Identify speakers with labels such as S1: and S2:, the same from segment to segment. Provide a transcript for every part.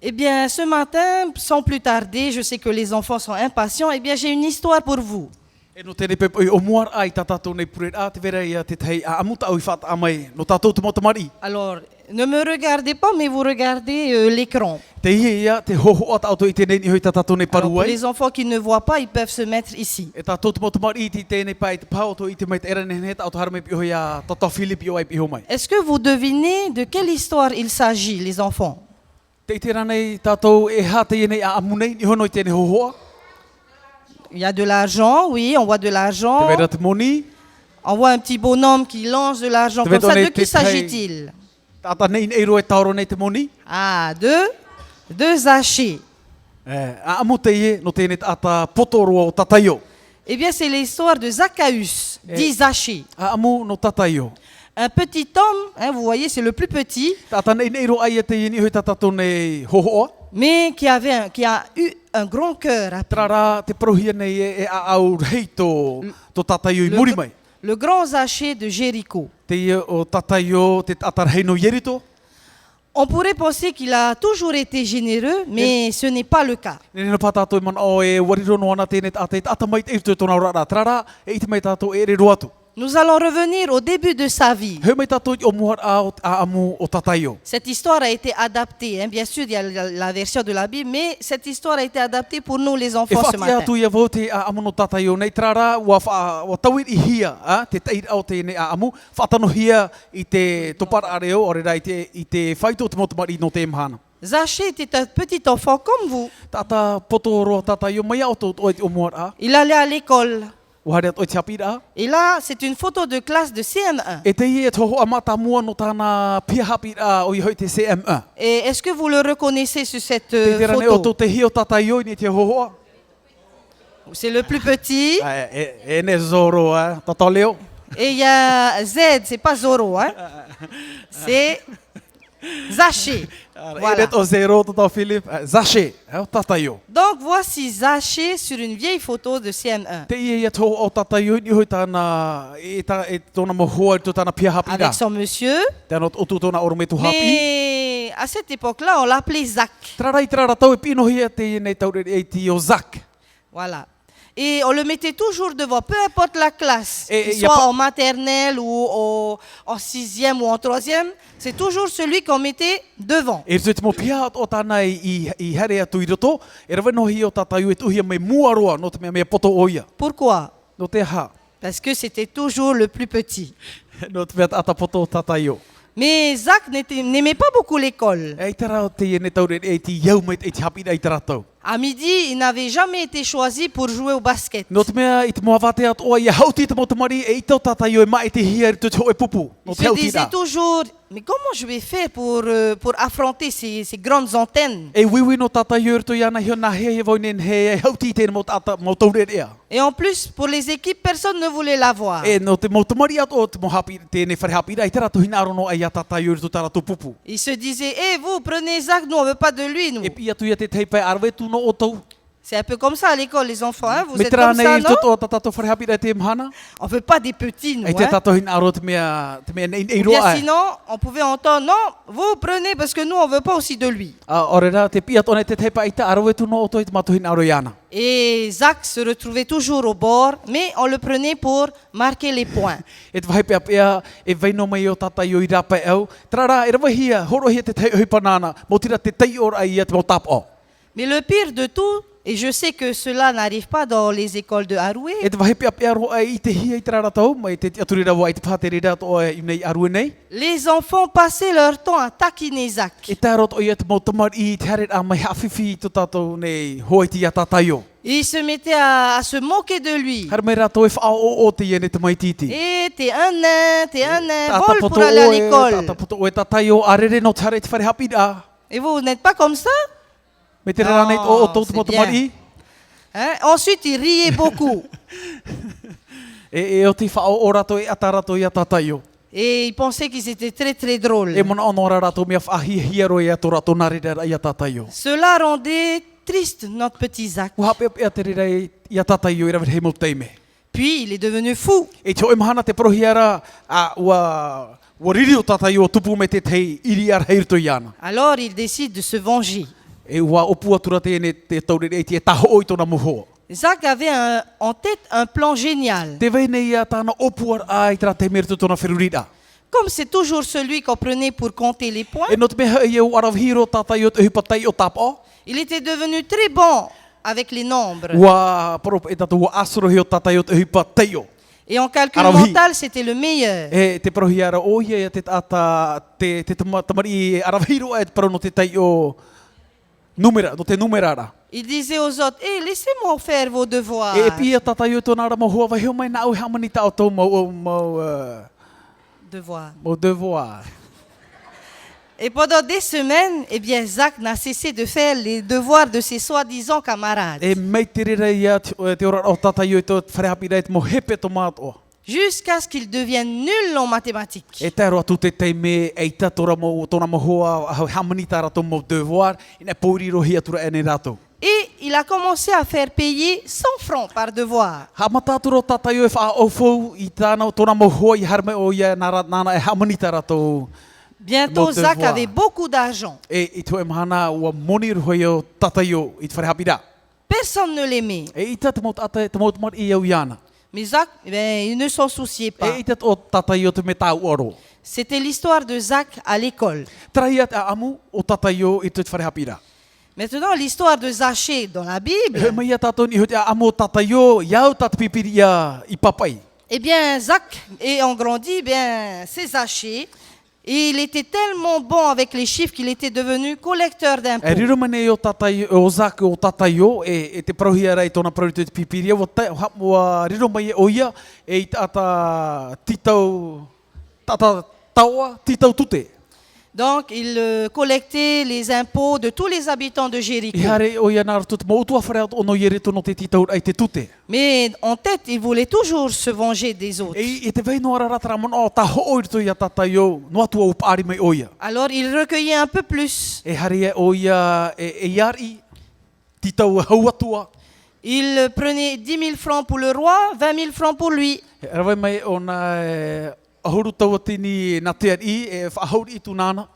S1: Eh bien, ce matin, sans plus tarder, je sais que les enfants sont impatients, eh bien, j'ai une histoire pour vous.
S2: E no tēnei pepe o muar ai tā tātou nei pure a te vera ia te tei a amuta au i whata amai no tātou te motamari.
S1: Alors, ne me regardez pas, mais vous regardez l'écran.
S2: Te ia te hoho ata auto i tēnei ni hoi tā tātou nei
S1: Alors,
S2: paru
S1: pour
S2: ai.
S1: les enfants qui ne voient pas, ils peuvent se mettre ici.
S2: E tātou te motamari i te tēnei pai te pau auto i te mai te era nene ta auto haramei pi hoi a Tata Philip i o ai pi ho mai.
S1: Est-ce que vous devinez de quelle histoire il s'agit, les enfants?
S2: Te i tērā nei tātou e hā te nei a amunei ni hono i tēnei hohoa.
S1: Il y a de l'argent, oui, on voit de
S2: Te
S1: l'argent.
S2: vera te moni.
S1: On voit un petit bonhomme qui lance de l'argent comme ça. De qui s'agit-il?
S2: Tata nei nei ro e tauro nei te moni.
S1: Ah, deux Zachée.
S2: A amu te ie no tēnei ata potoro o tataio.
S1: Eh bien, c'est l'histoire de Zacchaeus, dit Zachée.
S2: A amu no tataio.
S1: Un petit homme, hein, vous voyez, c'est le plus petit,
S2: Tata nei nei ro ai te ie ni hoi tā tātou nei hohoa.
S1: mais qui a eu un grand cœur.
S2: Trara te prohia nei e a au rei to tataio i muri mai.
S1: Le grand Zachée de Jéricho.
S2: Te ia o tataio te atarhei no Yerito.
S1: On pourrait penser qu'il a toujours été généreux, mais ce n'est pas le cas.
S2: Nene no patato i man o e wariro no ana tēne te ata mai te irto tōna rara. Trara e ite mai tātou e re roatu.
S1: Nous allons revenir au début de sa vie.
S2: Heu mai tātou i o muhar a amu o tataio.
S1: Cette histoire a été adaptée. Hein. Bien sûr, il y a la version de la Bible, mais cette histoire a été adaptée pour nous, les
S2: E
S1: enfants, ce
S2: whati
S1: matin.
S2: atu ia vote a amu no tataio nei trara wa tauir i hia te tair au tēne a amu. Whatano hia i te topara areo o rera i te whaito te motamari no te mhana.
S1: Zachée était un petit enfant comme vous.
S2: Tata potoro tataio mai au tō o muhar a.
S1: Il allait à l'école.
S2: O hare atu i te hapira a.
S1: Et là, c'est une photo de classe de CM1.
S2: E te ie toho a mata mua no tāna pia hapira o i hoi te CM1.
S1: Et est-ce que vous le reconnaissez sur cette
S2: Te tera ne o
S1: photo?
S2: tō te hio tataio ni te hohoa.
S1: C'est le plus petit.
S2: E ne zoro a tata leo.
S1: Et il y a Z, c'est pas Zoro, hein? C'est Zachée.
S2: E
S1: Voilà.
S2: ne o zero tata Philip. Zashe, o tataio.
S1: Donc voici Zachée sur une vieille photo de CM1.
S2: Te ie ia toho o tataio ni hoi tāna e tōna mohoa i tō tāna pia hapira.
S1: Avec son monsieur.
S2: Tēnā o tō tōna orometu hapi.
S1: Mais à cette époque-là, on l'appelait Zach.
S2: Trara i trara tau e pino hia te ie nei taurere e ti o Zak.
S1: Voilà. Et on le mettait toujours devant, peu importe la classe,
S2: Et
S1: qu'il
S2: y a
S1: soit
S2: pas-
S1: en maternelle ou en sixième ou en troisième, c'est toujours celui qu'on mettait devant.
S2: E te mo pia o tāna i here atu i roto. E rawe no hi o tataio e tuhia me muaroa no te mea poto oia.
S1: Pourquoi?
S2: No te ha.
S1: Parce que c'était toujours le plus petit.
S2: No te mea ata poto tataio.
S1: Mais Zach n'aimait pas beaucoup l'école.
S2: E te rao te ie ne taurere e ti iau mai e ti hapira i te ratau.
S1: À midi, il n'avait jamais été choisi pour jouer au basket.
S2: No te mea i te moa vate atu oa i hauti te motamari e i tau tataio e mai te hia i te ho e pupu. No
S1: Il
S2: te
S1: se
S2: hauti
S1: disait
S2: rā.
S1: toujours, mais comment je vais faire pour affronter ces grandes antennes?
S2: E wiwi no tataio i roto i ana hio na hea he voinen he e hauti te mo taurere ea.
S1: Et en plus, pour les équipes, personne ne voulait l'avoir.
S2: E no te motamari atu o te mo hapi tēne whare hapira i te rato hina arono ai a tataio i roto tarato pupu.
S1: Il se disait, eh vous, prenez Zach, nous on veut pas de lui, nous.
S2: E pi atu ia te teipai arwe tu no o tau.
S1: C'est un peu comme ça à l'école, les enfants, hein? Vous
S2: Me
S1: êtes
S2: tera
S1: comme ça,
S2: nei
S1: non?
S2: toto o tatato whare hapira te mhana.
S1: On veut pas des petits, nous,
S2: E te
S1: hein?
S2: tato hina aro te mea nei
S1: Ou
S2: roa
S1: bien
S2: ai.
S1: sinon, on pouvait entendre, non, vous prenez parce que nous on veut pas aussi de lui.
S2: Ore rā te pia tone te teipai i te arwe tu no o toi te mato hina aro i ana.
S1: Et Zach se retrouvait toujours au bord, mais on le prenait pour marquer les points.
S2: E te whaipea pia e veino mai o tataio i rapa e au. Trara e rawa hia, horo hia te tei hui panana, mo tira te tei ora i te mo tap o.
S1: Mais le pire de tout, et je sais que cela n'arrive pas dans les écoles de Haroué,
S2: E te whaipea pia roa i te hia i te rara tau, mai te aturi rawa i te pātere rā to i nei arue nei.
S1: les enfants passaient leur temps à taquiner Zach.
S2: E tā roto i te mo tamar i te haret a mai hawhiwhi i to tātou nei hoiti a tataio.
S1: Ils se mettaient à se moquer de lui.
S2: Hara mai rā to e whao o te iene te mai titi.
S1: Et t'es un nain,
S2: Tata
S1: vole pour
S2: poto
S1: aller à
S2: oe,
S1: l'école.
S2: tata poto oe tataio, arere no tare te whare hapira.
S1: Et vous n'êtes pas comme ça?
S2: Me te rā nei o tō te
S1: c'est
S2: mo tamari.
S1: Hein? Ensuite, il riait beaucoup.
S2: E o te whao o rato e ata rato i a tataio.
S1: Et il pensait qu'ils étaient très très drôles.
S2: E mona ono rā rato mea whahia roi a tō rato nare rā i a tataio.
S1: Cela rendait triste notre petit Zach.
S2: Ua hape e te rei i a tataio i rawe hei mo teime.
S1: Puis, il est devenu fou.
S2: E te oi mahana te prohiara a ua riri o tataio o tupu me te tei iri ar heirto i ana.
S1: Alors, il décide de se venger.
S2: E ua opu atura tēne te taurere te taho o i tōna moho.
S1: Jacques avait en tête un plan génial.
S2: Te vei nei a tāna opu ai tra te meritu tōna whirurira.
S1: Comme c'est toujours celui qu'on prenait pour compter les points,
S2: E no te meha i au arawhiro tātai o te hupatai o tapa.
S1: il était devenu très bon avec les nombres.
S2: Ua poropa e tatu ua asorohi o tātai o te hupatai o.
S1: Et en calcul
S2: Alors oui.
S1: mental, c'était le meilleur.
S2: E te parohi ara o ia te tata te tamari e arawhiro e te paro no te tai o numera, no te numerara.
S1: Il disait aux autres, "Eh, laissez-moi faire vos devoirs."
S2: E pia tātai o tōna ara mohua vai heo mai na au hamani tā o tō
S1: Devoirs.
S2: mau devoir.
S1: Et pendant des semaines, eh bien, Jacques n'a cessé de faire les devoirs de ses soi-disant camarades.
S2: E mei te rera ia te ora o tātai o tō wharehapira e te mo hepe tō mātoa.
S1: Jusqu'à ce qu'il devienne nul en mathématiques.
S2: E te roa tu te teime e ta tōna mohua hamani tā rato mau devoir i ne pōriro hia tura e ne rato.
S1: Et il a commencé à faire payer 100 francs par devoir.
S2: Ha matāturo tātai o e wha au fau i tāna o tōna mohua i harme o ia nāna e hamani tā rato.
S1: Bientôt,
S2: Mon
S1: Jacques
S2: devoir.
S1: avait beaucoup d'argent.
S2: E i tō e mahana ua moni rohoi o tātai o i te wharehapira.
S1: Personne ne l'aimait.
S2: E i tā te maut mar i au iana.
S1: Mais Jacques, eh bien, il ne s'en souciait pas.
S2: E i tā o tātai o te me tāu oro.
S1: C'était l'histoire de Jacques à l'école.
S2: Traia te amu o tātai o i te wharehapira.
S1: Maintenant, l'histoire de Zachée dans la
S2: He
S1: Bible,
S2: mai ia tātou ni ho te amu o tātai o iau tātu pipiri ia i papai.
S1: eh bien, Jacques ayant grandi, eh bien, c'est Zachée. Et il était tellement bon avec les chiffres qu'il était devenu collecteur
S2: E
S1: d'impôts.
S2: riro mane o tātai o Zak o tātai o e te parohi ara i tōna parau te pipiria wa riro mai o ia e i tata titau taua titau tute.
S1: Donc, il collectait les impôts de tous les habitants de Jéricho.
S2: I hare o ia nāra tut mo utua whare o no iere tono te titau ai te tute.
S1: Mais en tête, il voulait toujours se venger des autres.
S2: E te vei noara ratara mon o ta ho to ia tātai o no atua o pāri mai o ia.
S1: Alors, il recueillait un peu plus.
S2: E hare o ia e iari titau hau atua.
S1: Il prenait 10 000 francs pour le roi, 20 000 francs pour lui.
S2: E rawai mai o na ahuru tawatini na te i e whahauri i tu nana.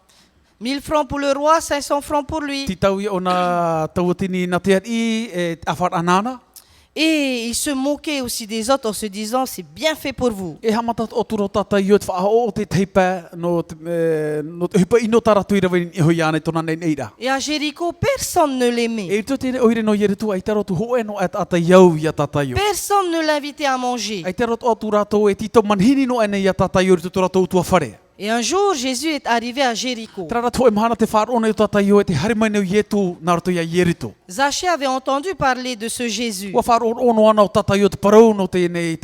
S1: 1000 francs pour le roi, 500 francs pour lui.
S2: Titau i o na tawatini na te i e awhar anana.
S1: Et il se moquait aussi des autres en se disant, c'est bien fait pour vous.
S2: E hamata o turo tata i o te whaaho o te teipa no te hipa ino taratu i rawe i hoi ane tona nei neira.
S1: Et à Jéricho, personne ne l'aimait.
S2: E to te oire no iere tu ai taro tu hoe no at ata iau i a tata iau.
S1: Personne ne l'invitait à manger.
S2: Ai taro o tu rato e tito manhini no ane i a tata iau i tu rato tua whare.
S1: Et un jour, Jésus est arrivé à Jéricho.
S2: Trara to e mahana te whaarone o tata iau e te harimai neu ietu narato ia ierito.
S1: Zachée avait entendu parler de ce Jésus.
S2: Ua whaarone ana o tata iau te parau no te nei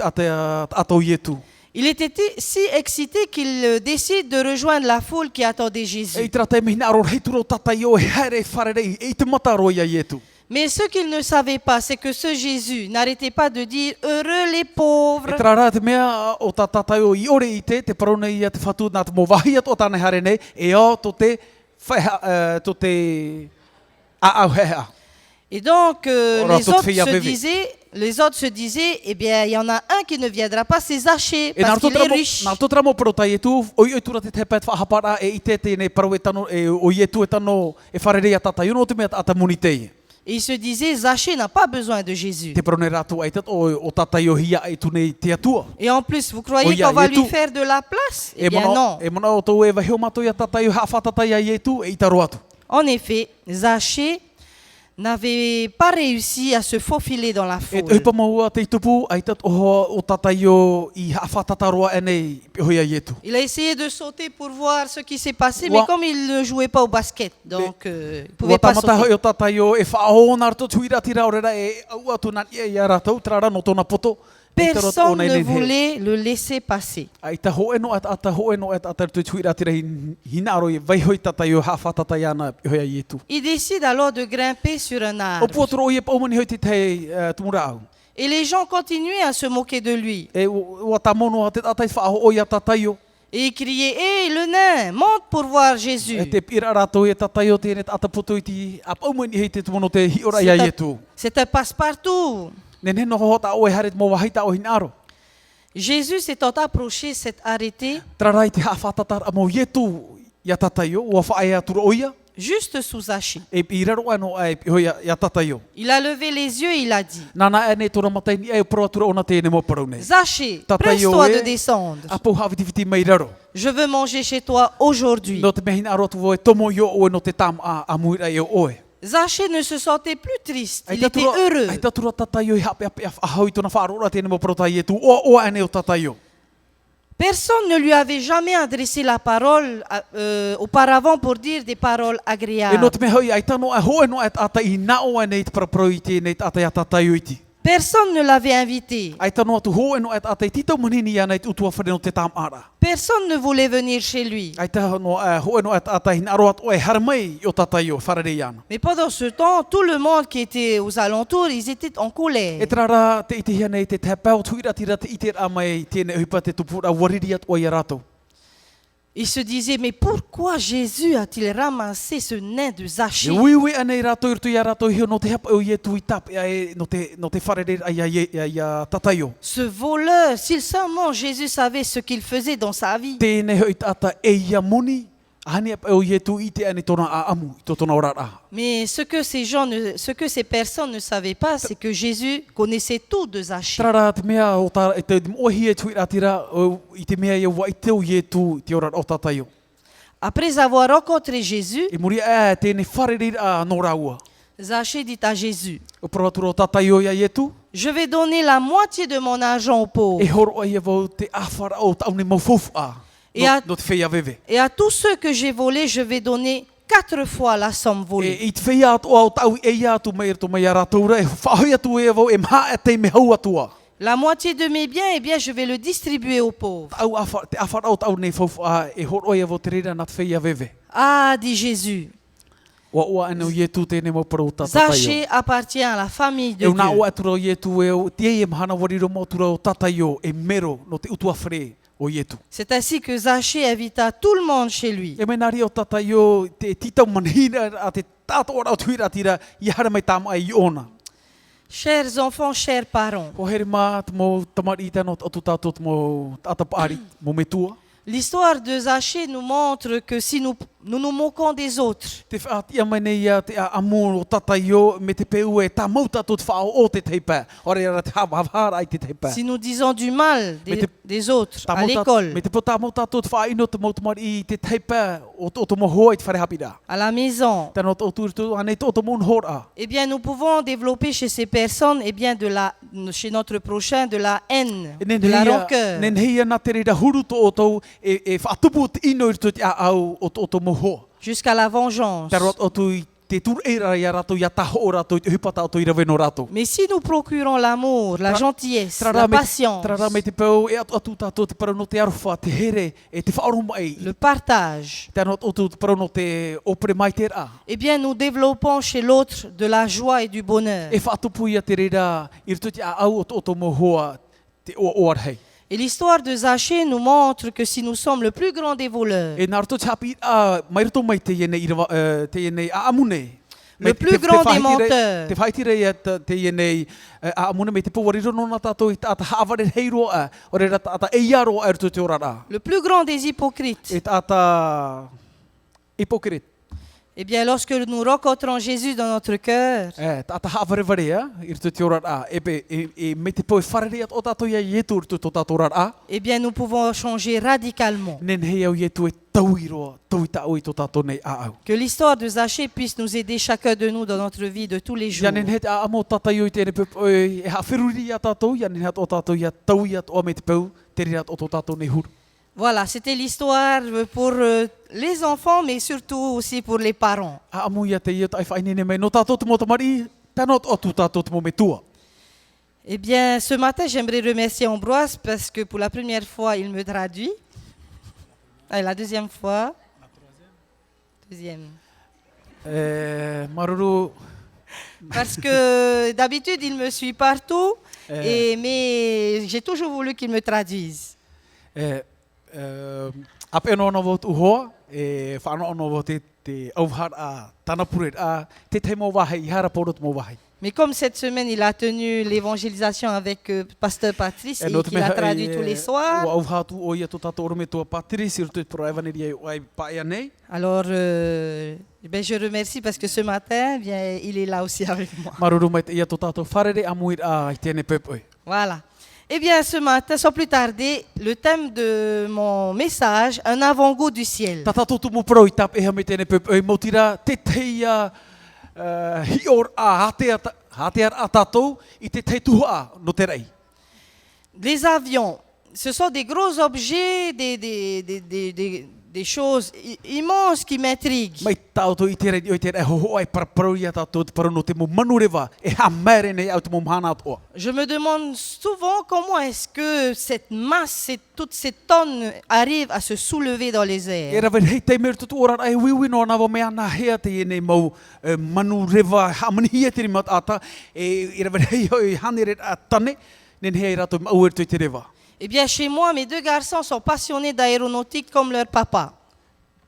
S2: ato ietu.
S1: Il était si excité qu'il décide de rejoindre la foule qui attendait
S2: E
S1: Jésus.
S2: trata e mihina aro heituro tata iau e haere wharerei e te mataro ia ietu.
S1: Mais ce qu'il ne savait pas, c'est que ce Jésus n'arrêtait pas de dire « Heureux les
S2: E
S1: pauvres ».
S2: trara te mea o tata iau i ore i te parone ia te whatu nā te mo wahi ato o tāne hare nei e o to te whaiha, to te au heha.
S1: Et donc,
S2: Ora,
S1: les
S2: tout
S1: autres
S2: fait
S1: se
S2: bébé.
S1: disaient, eh bien, il y en a un qui ne viendra pas, c'est Zachée,
S2: E
S1: parce qu'il est riche.
S2: nā tō tramo paro tai e tu, oi tura te tepa e whahapara e i te tēnei parau e tano, e o i e tu e tano e wharerei a tata iau no te mea ata muni tei.
S1: Et il se disait, Zachée n'a pas besoin de Jésus.
S2: Te parone rātou ai tat o tata iau hia e tu nei te atua.
S1: Et en plus, vous croyez
S2: Oh, y a-
S1: qu'on va
S2: y a
S1: lui
S2: tout.
S1: faire de la place? Eh bien non.
S2: E mana o tau e wahio mato ia tata iau hawha tata ia i e tu e i taro atu.
S1: En effet, Zachée n'avait pas réussi à se faufiler dans la
S2: E
S1: foule.
S2: te hipa maua te tupu ai tat o tata iau i hawha tata roa e nei hoia i e tu.
S1: Il a essayé de sauter pour voir ce qui s'est passé,
S2: Wa-
S1: mais comme il ne jouait pas au basket, donc il ne pouvait
S2: Ua
S1: pas
S2: tamata hoi
S1: sauter.
S2: o tata iau e whaahona rato tuira tira orera e au atu nan ia ia rātou trara no tōna poto.
S1: Personne ne voulait le laisser passer.
S2: Ai ta ho eno ata ho eno ata tu tuira tira hinaro i vai hoi tata iau hawha tata iana hoia i e tu.
S1: Il décide alors de grimper sur un
S2: O
S1: arbre.
S2: puatoro o i e paumani hoi te tei tumura au.
S1: Et les gens continuaient à se moquer de lui.
S2: E ua tamono a te tatai whaaho o ia tataio.
S1: Et ils criaient, hé, le nain, monte pour voir Jésus.
S2: E te pira rātou e tataio tēne ata puto i ti a paumani hei te tumono te hiora ia i e tu.
S1: C'est un passe-partout.
S2: Nen heno hohota o e haret mo wahita o hinaro.
S1: Jésus s'étant approché, s'est arrêté,
S2: Trarai te hawhatatar a mo i e tu ia tataio ua whae a tura oia.
S1: juste sous Zachée.
S2: E i raro ano ai hoi ia tataio.
S1: Il a levé les yeux et il a dit,
S2: Nana e nei tōna matai ni e proatura ona tēne mo parau nei.
S1: Zachée,
S2: Tataio
S1: presse-toi
S2: e,
S1: de descendre.
S2: A pau hawitiwiti mai raro.
S1: Je veux manger chez toi aujourd'hui.
S2: No te mehina arotu voe tomo yo oe no te tam a muira e oe.
S1: Zachée ne se sentait plus triste, il était heureux.
S2: Ai tatura tataio i hape ape a hau i tōna whaarora tēne mo protai e tu. O ane o tataio.
S1: Personne ne lui avait jamais adressé la parole auparavant pour dire des paroles
S2: E no
S1: agréables.
S2: te me hoi ai tano a hoe no at ata i nao ane i te paraparau i tēnei ata i tataio iti.
S1: Personne ne l'avait invité.
S2: Ai tano atu hoe no at ata i titau manini ana i te utua whare no te tam ara.
S1: Personne ne voulait venir chez lui.
S2: Ai tano hoe no at ata i naro at oe haramai i o tataio wharere ana.
S1: Mais pendant ce temps, tout le monde qui était aux alentours, ils étaient en colère.
S2: E trara te iti hia nei te tapau tuira tira te ite amai tēne hupa te tupura wariri at oe rato.
S1: Ils se disaient, mais pourquoi Jésus a-t-il ramassé ce nain de
S2: E
S1: Zachée?
S2: wiwi anei rato irtu ia rato hio no te hapa o ie tu i tap e no te wharere ai a tataio.
S1: Ce voleur, s'il seulement Jésus savait ce qu'il faisait dans sa vie.
S2: Tēne hoi tata e ia moni, hani apa o ie tu i te ane tona a amu, i to tona orara.
S1: Mais ce que ces personnes ne savaient pas, c'est que Jésus connaissait tout de Zachée.
S2: Trara te mea o ta, e te mohi e tu i ratira i te mea ia wa i te o ie tu te orara o tataio.
S1: Après avoir rencontré Jésus,
S2: E muri tēne wharere a noraua.
S1: Zachée dit à Jésus,
S2: O proatura o tataio ia ie tu,
S1: je vais donner la moitié de mon argent aux pauvres.
S2: e horo ia vau te awhara o taune maufofu a. No te whea veve.
S1: Et à tous ceux que j'ai volés, je vais donner 4 fois la somme volée.
S2: E i te whea atu au tau e ia atu mai rato mai a ratoura, e whahoi atu e vau e maha e te me hau atua.
S1: La moitié de mes biens, eh bien, je vais le distribuer aux pauvres.
S2: Te awhara o tau nei faufu a e horo ia vau te rira na te whea veve.
S1: Ah, dit Jésus,
S2: Ua ane o ietu tēne mo parau tataio.
S1: Zachée appartient à la famille de
S2: E una
S1: Dieu.
S2: o atura o ietu e o tie e mahana wariro mo atura o tataio e mero no te utua whare o ietu.
S1: C'est ainsi que Zachée invita tout le monde chez lui.
S2: E menari o tataio te titau manhina a te tato ora o tuira tira i hara mai tama ai ona.
S1: Chers enfants, chers parents,
S2: Ko here mā mo tamari tano atu tato mo atapari mo metua.
S1: l'histoire de Zachée nous montre que si nous nous moquons des autres,
S2: Te whaatia mai nei a te amu o tataio me te peu e tā mau tato te whao o te teipa. Ore ara te hawahara ai te teipa.
S1: si nous disons du mal des autres
S2: Tā
S1: à
S2: mau
S1: l'école,
S2: me te po tā mau tato te whaino te mau tamari i te teipa o to moho i te whare hapira.
S1: à la maison,
S2: Tano o tūrtu anei to mon hora.
S1: eh bien, nous pouvons développer chez ces personnes, eh bien, chez notre prochain, de la haine, de la rancœur.
S2: Nen hia na te reira huru to o tau e whaatupu te ino i te au o to moho.
S1: Jusqu'à la vengeance.
S2: Taro o tu i te tur eira i a rato i a taho o rato i te hupata o to i rawe no rato.
S1: Mais si nous procurons l'amour, la gentillesse, la patience,
S2: Trara me te peu e atu tato te parau no te aruwha, te here, e te whaoro mai.
S1: le partage,
S2: Tano o tu te parau no te opere mai te ra.
S1: eh bien, nous développons chez l'autre de la joie et du bonheur.
S2: E whaatupu i a te reira i rutu te a au o to mohoa te o arhei.
S1: Et l'histoire de Zachée nous montre que si nous sommes le plus grand des voleurs,
S2: E nā rato te hapi mai rato mai te ienei te ienei a amune.
S1: Le plus grand des menteurs.
S2: Te whaitire ia te ienei a amune me te puwariro no na tātou i tāta haaware heiro a, o re rata e iaro a rutu te orara.
S1: le plus grand des hypocrites,
S2: E tāta hipokrit.
S1: eh bien, lorsque nous rencontrons Jésus dans notre cœur,
S2: E tāta haaware varea i rutu te orara. E me te poi wharere at o tātou ia ietu rutu to tātou orara.
S1: eh bien, nous pouvons changer radicalement.
S2: Nen hei au ietu e tauiroa, tauitau i to tātou nei a au.
S1: Que l'histoire de Zachée puisse nous aider chacun de nous dans notre vie de tous les jours.
S2: Ianen he te a amo tataio i tēne peu e ha whiruri a tātou, ianen he at o tātou ia tau i at o me te peu, te rira at o to tātou nei huru.
S1: Voilà, c'était l'histoire pour les enfants, mais surtout aussi pour les parents.
S2: A amu ia te ia tai whainene me no tātou te mo tamari, tanot o tu tātou te mo me tua.
S1: Eh bien, ce matin, j'aimerais remercier Ambroise parce que pour la première fois, il me traduit. Ah, la deuxième fois. Deuxième.
S2: Maruru,
S1: Parce que d'habitude, il me suit partout, mais j'ai toujours voulu qu'il me traduise.
S2: ape no no vot uhoa, e whaano no vot te te auhar a tanapuret a te te mo wahai i hara porot mo wahai.
S1: Mais comme cette semaine, il a tenu l'évangélisation avec Pasteur Patrice et qu'il a traduit tous les soirs.
S2: O auhatu o ia to tato orome to Patrice ir to pro evangelia ai paia nei.
S1: Alors, ben je remercie parce que ce matin, bien, il est là aussi avec moi.
S2: Maruru mai te ia to tato wharere amuir a i tēne pepoi.
S1: Voilà. Eh bien, ce matin, sans plus tarder, le thème de mon message, un avant-goût du ciel.
S2: Tata tu mo pro i tap e ha me tēne pepoi mo tira te teia hior a hatear a tatou i te tuha no te rei.
S1: Les avions, ce sont des gros objets, des choses immenses qui m'intriguent.
S2: Mai tauto i te rei o te rei ho ai parapro ia tatou te paro no te mo manurewa e ha mere nei au te mo mhana atoa.
S1: Je me demande souvent comment est-ce que cette masse, toutes ces tonnes arrivent à se soulever dans les
S2: E
S1: airs.
S2: rawe hei te mero tutu ora ai wiwi no nawa mea na hea te nei mau manurewa hamani hia te rimata ata e rawe hei hoi hanere a tane nen hea i rato auer to i te rewa.
S1: Eh bien, chez moi, mes deux garçons sont passionnés d'aéronautique comme leur papa.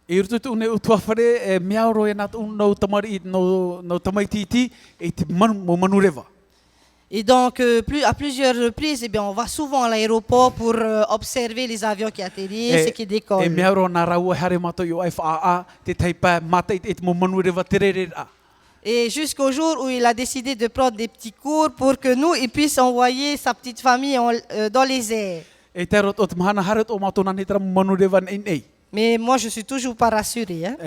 S2: E rutu tu ne utua whare e miauro e nat un no tamari no tamai titi e te mo manurewa.
S1: Et donc, à plusieurs reprises, eh bien, on va souvent à l'aéroport pour observer les avions qui atterrissent et qui
S2: E
S1: décollent.
S2: miauro na raua hare mato i o ai wha te taipa mata i te mo manurewa te re a.
S1: Et jusqu'au jour où il a décidé de prendre des petits cours pour que nous, il puisse envoyer sa petite famille dans les airs.
S2: E te rot o te mahana haret o mato nani tera mo manurewa nei.
S1: Mais moi, je suis toujours pas rassurée. Hein.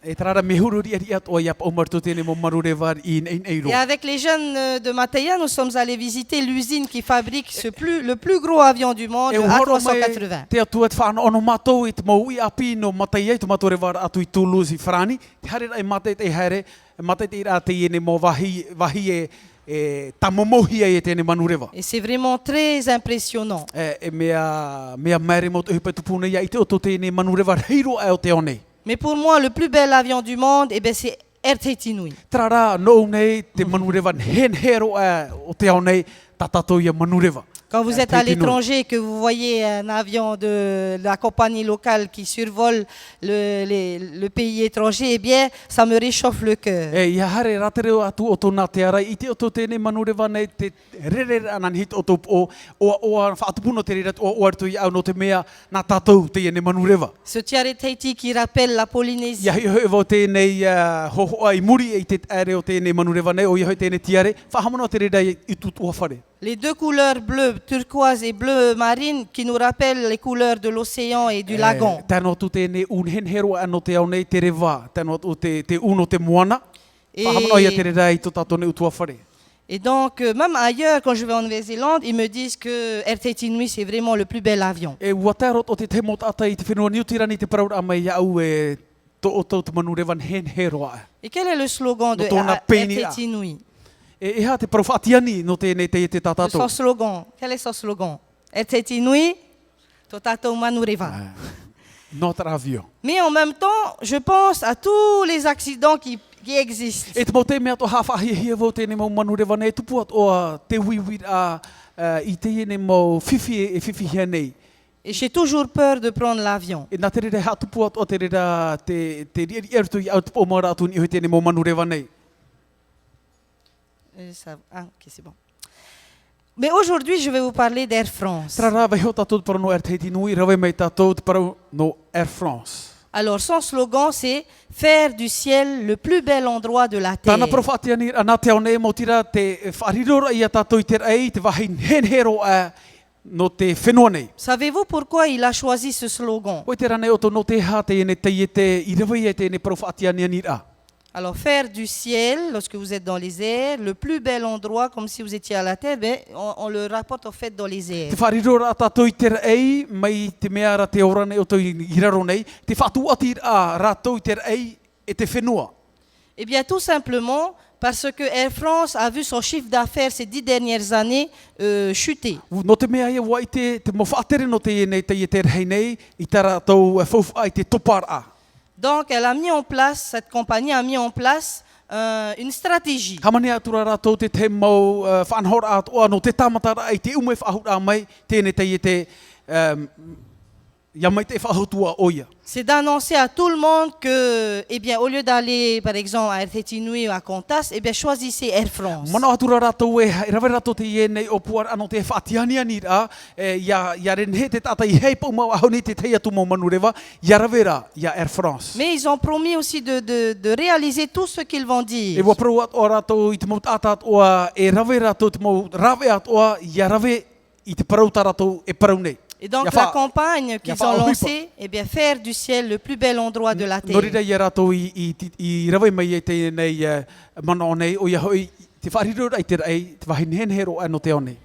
S2: E tarara me huru ria ria o ia o marto tene mo manurewa i nei ro.
S1: Et avec les jeunes de Mataya, nous sommes allés visiter l'usine qui fabrique le plus gros avion du monde, le A380.
S2: Te atua te whaana ono matou i te mau i api no matai ai, te matore atu i Toulouse i Frani. Te hare ai matai te haere, matai te ira te iene mo wahi e tamomohi ai e tene manurewa.
S1: Et c'est vraiment très impressionnant.
S2: E mea mere mo te hupa tupuna ia i te oto tene manurewa reiro ai o te one.
S1: Mais pour moi, le plus bel avion du monde, eh ben, c'est RTT Inouï.
S2: Trara no nei te manurewa hen hero ai o te one tatato ia manurewa.
S1: Quand vous êtes à
S2: RTT Inouï.
S1: l'étranger et que vous voyez un avion de la compagnie locale qui survole le pays étranger, eh bien, ça me réchauffe le cœur.
S2: E ia hare ratereo atu o tōna te arai, i te oto tēne manurewa nei te rere anan hit o tōp o whaatupuno te rere o artu i au no te mea nā tātou te iene manurewa.
S1: Ce tiare Tahiti qui rappelle la Polynésie.
S2: Ia hoi hoi tēnei hoho ai muri i te are o tēne manurewa nei, o ia hoi tēne tiare, whahamano te rere i tutua whare.
S1: Les deux couleurs bleues, turquoise et bleu marine qui nous rappellent les couleurs de l'océan et du lagon.
S2: Tēnō tu tēne un hen hero anō te au nei te rewa, tēnō tu te uno te moana, whahamano ia te rere i tō tātou nei utua whare.
S1: Et donc, même ailleurs, quand je vais en Nouvelle-Zélande, ils me disent que RTT Inouï, c'est vraiment le plus bel avion.
S2: E ua tērot o te te mot ata i te whenua niutirani te paraura a mai au e tō o tō te manurewa hen hero a.
S1: Et quel est le slogan de
S2: No tōna pēni a.
S1: RTT Inouï?
S2: E ha te parowhaatiani no tēnei te tātātou.
S1: Son slogan, quel est son slogan? RTT Inouï, tō tātou manureva.
S2: Not avion.
S1: Mais en même temps, je pense à tous les accidents qui existent.
S2: E te mau te mea to hawhahia vo tēnei mau manurewa nei tupu at o te wiwir i te iene mau whiwhi hea nei.
S1: Et j'ai toujours peur de prendre l'avion.
S2: E nā te rere ha tupu at o te rere te rieri ertu i au tupu o mara atu ni hoi tēnei mau manurewa nei.
S1: Ok, c'est bon. Mais aujourd'hui, je vais vous parler d'Air France.
S2: Trara vai ho tātou te parau no RTT Inouï, rawe mai tātou te parau no Air France.
S1: Alors, son slogan, c'est « Faire du ciel le plus bel endroit de la terre
S2: Tāna parowhaatiani anā te au nei mo tira te wharirora i a tātou i te rei, te wahi hen hero no te whenua nei. »
S1: Savez-vous pourquoi il a choisi ce slogan?
S2: Hoi te rane o tō no te ha te ene te iete i rewa i te ene parowhaatiani ani ra.
S1: Alors, faire du ciel, lorsque vous êtes dans les airs, le plus bel endroit, comme si vous étiez à la terre, ben, on le rapporte au fait dans les airs.
S2: Te wharirora a tātou i te rei, mai te mea ra te ora nei o tō i raro nei, te whatu ati a rātou i te rei e te whenua.
S1: Eh bien, tout simplement parce que Air France a vu son chiffre d'affaires ces 10 dernières années chuter.
S2: No te mea ia wai te mo whaatere no te ene te iete rei nei, i tā rātou whauwha ai te topara.
S1: Donc, cette compagnie a mis en place une stratégie.
S2: Hamane atura rātou te mau whanhora atoa no te tamatara ai te ume whahura mai tēne te iete ia mai te whahotua oia.
S1: C'est d'annoncer à tout le monde que, eh bien, au lieu d'aller, par exemple, à RTT Nui ou à Qantas, eh bien, choisissez Air France.
S2: Mana atura rātou e rawe rātou te ienei o puar anō te whaatiani rā, ia renhe te tata I hei pau mau ahoni te teia tu mau manurewa, ia rawe rā, ia Air France.
S1: Mais ils ont promis aussi de réaliser tout ce qu'ils vont
S2: E
S1: dire.
S2: wa prau at o rātou I te mau tātat oa, e rawe rātou te mau rawe at oa, ia rawe I te parau tā rātou e parau nei.
S1: Et donc,
S2: Ia
S1: la
S2: wha-
S1: campagne qu'ils
S2: ia
S1: ont
S2: wha-
S1: lancée, eh bien, faire du ciel le plus bel endroit de la terre.
S2: Norira ia rātou I rawe mai e te nei mana o nei, o ia hoi te wharirura I te rei, te wahinhenhero anō te o nei.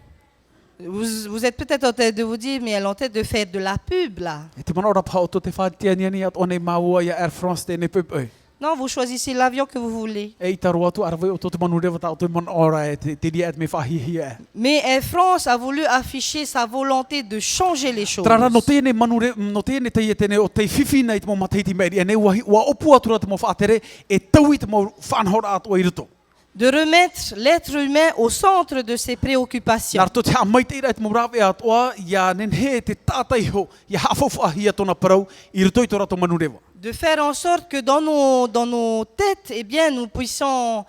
S1: Vous êtes peut-être en train de vous dire, mais elle est en train de faire de la pub, là.
S2: E te mana ora pao to te whaatiani at o nei maua ia Air France tēnei pupui.
S1: Non, vous choisissez l'avion que vous voulez.
S2: E I taru atu arawe o te manu rewa tau te mana ora e te ria et me whahihi e.
S1: Mais Air France a voulu afficher sa volonté de changer les choses.
S2: Trara no tēnei manu re, no tēnei te ia tēnei o te whiwhi nei te mo mateiti meri, e nei wa opu atura te mo whaatere, e taui te mo whanhora atu I ruto.
S1: De remettre l'être humain au centre de ses préoccupations.
S2: Nā rato te ha mai te ira te mo rawe atua, ia nenhe te tātai ho, ia hawhawha hia tona parau, I ruto I tō rato manu rewa.
S1: De faire en sorte que dans nos têtes, eh bien, nous puissions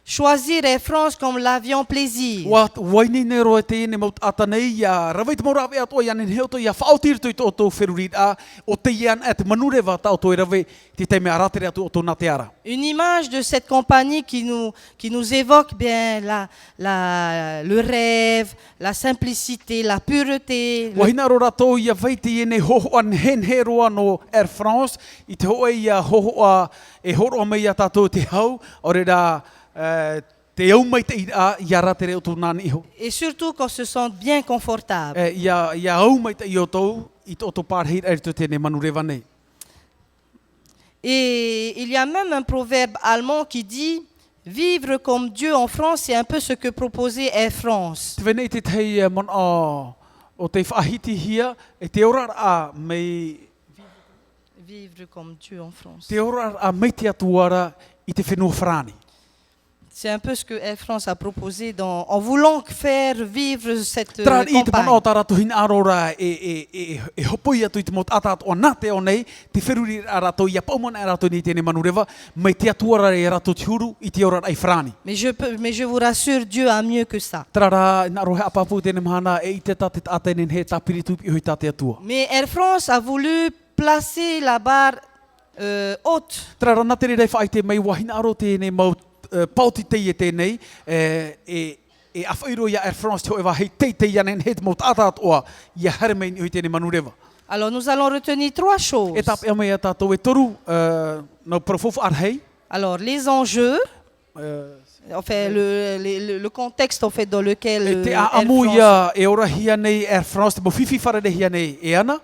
S1: choisir Air France comme l'avion plaisir.
S2: Wa waini ne roe te ne maut atanei, ia rawai te mo rawe atua, ia nenhe o to, ia whaotir to I tō tō wherurit a, o te ian et manu rewa tau tō I rawe, te te mea ratere atu o tō nā te ara.
S1: Une image de cette compagnie qui nous évoque bien le rêve, la simplicité, la pureté.
S2: Wahina ro rātou ia veiti e nei hoho an henhe roa no Air France, I te hoe ia hoho a e horo mai a tātou te hau, ore rā te au mai te ira ia ratere o tō nāni iho.
S1: Et surtout qu'on se sente bien confortable.
S2: Ia au mai te I o tōu, I tō tō pārhei eri tō tēnei manu rewa nei.
S1: Et il y a même un proverbe allemand qui dit « Vivre comme Dieu en France, c'est un peu ce que proposait Air France.
S2: Te venei te tei mon o te whaahiti hia, e te ora a mei, »
S1: Vivre comme Dieu en France.
S2: te ora a mei te atuara I te whenua whrani.
S1: C'est un peu ce que Air France a proposé en voulant faire vivre cette
S2: Tra I te mana o
S1: campagne.
S2: tā rātou hina arora e hopoi atu I te mot atat o nā te o nei, te wheruri a rātou ia paumana a rātou ni tēnei manu rewa, mai te atuara e rātou te huru I te ora ai whrani.
S1: Mais je vous rassure, Dieu a mieux que ça.
S2: Trara, nā rohe apapu tēnei mahana e I te tā te tātenen he tā piritupi I hoi tā te atua.
S1: Mais Air France a voulu placer la barre haute.
S2: Trara, nā tere rei whai te mei wahina aro tēnei mau pauti tei e tēnei, e awhairo ia Air France te oewa hei tei anen he te mau tātat oa, ia haremein I hoi tēnei manu rewa.
S1: Alors nous allons retenir trois choses.
S2: E tāp ea mei a tātou e toru, no profofu arhei,
S1: Alors les enjeux, enfin le contexte en fait dans lequel
S2: te
S1: Air
S2: aamu
S1: France,
S2: ia e ora hia nei Air France, te mo whiwhi wharere hia nei e ana,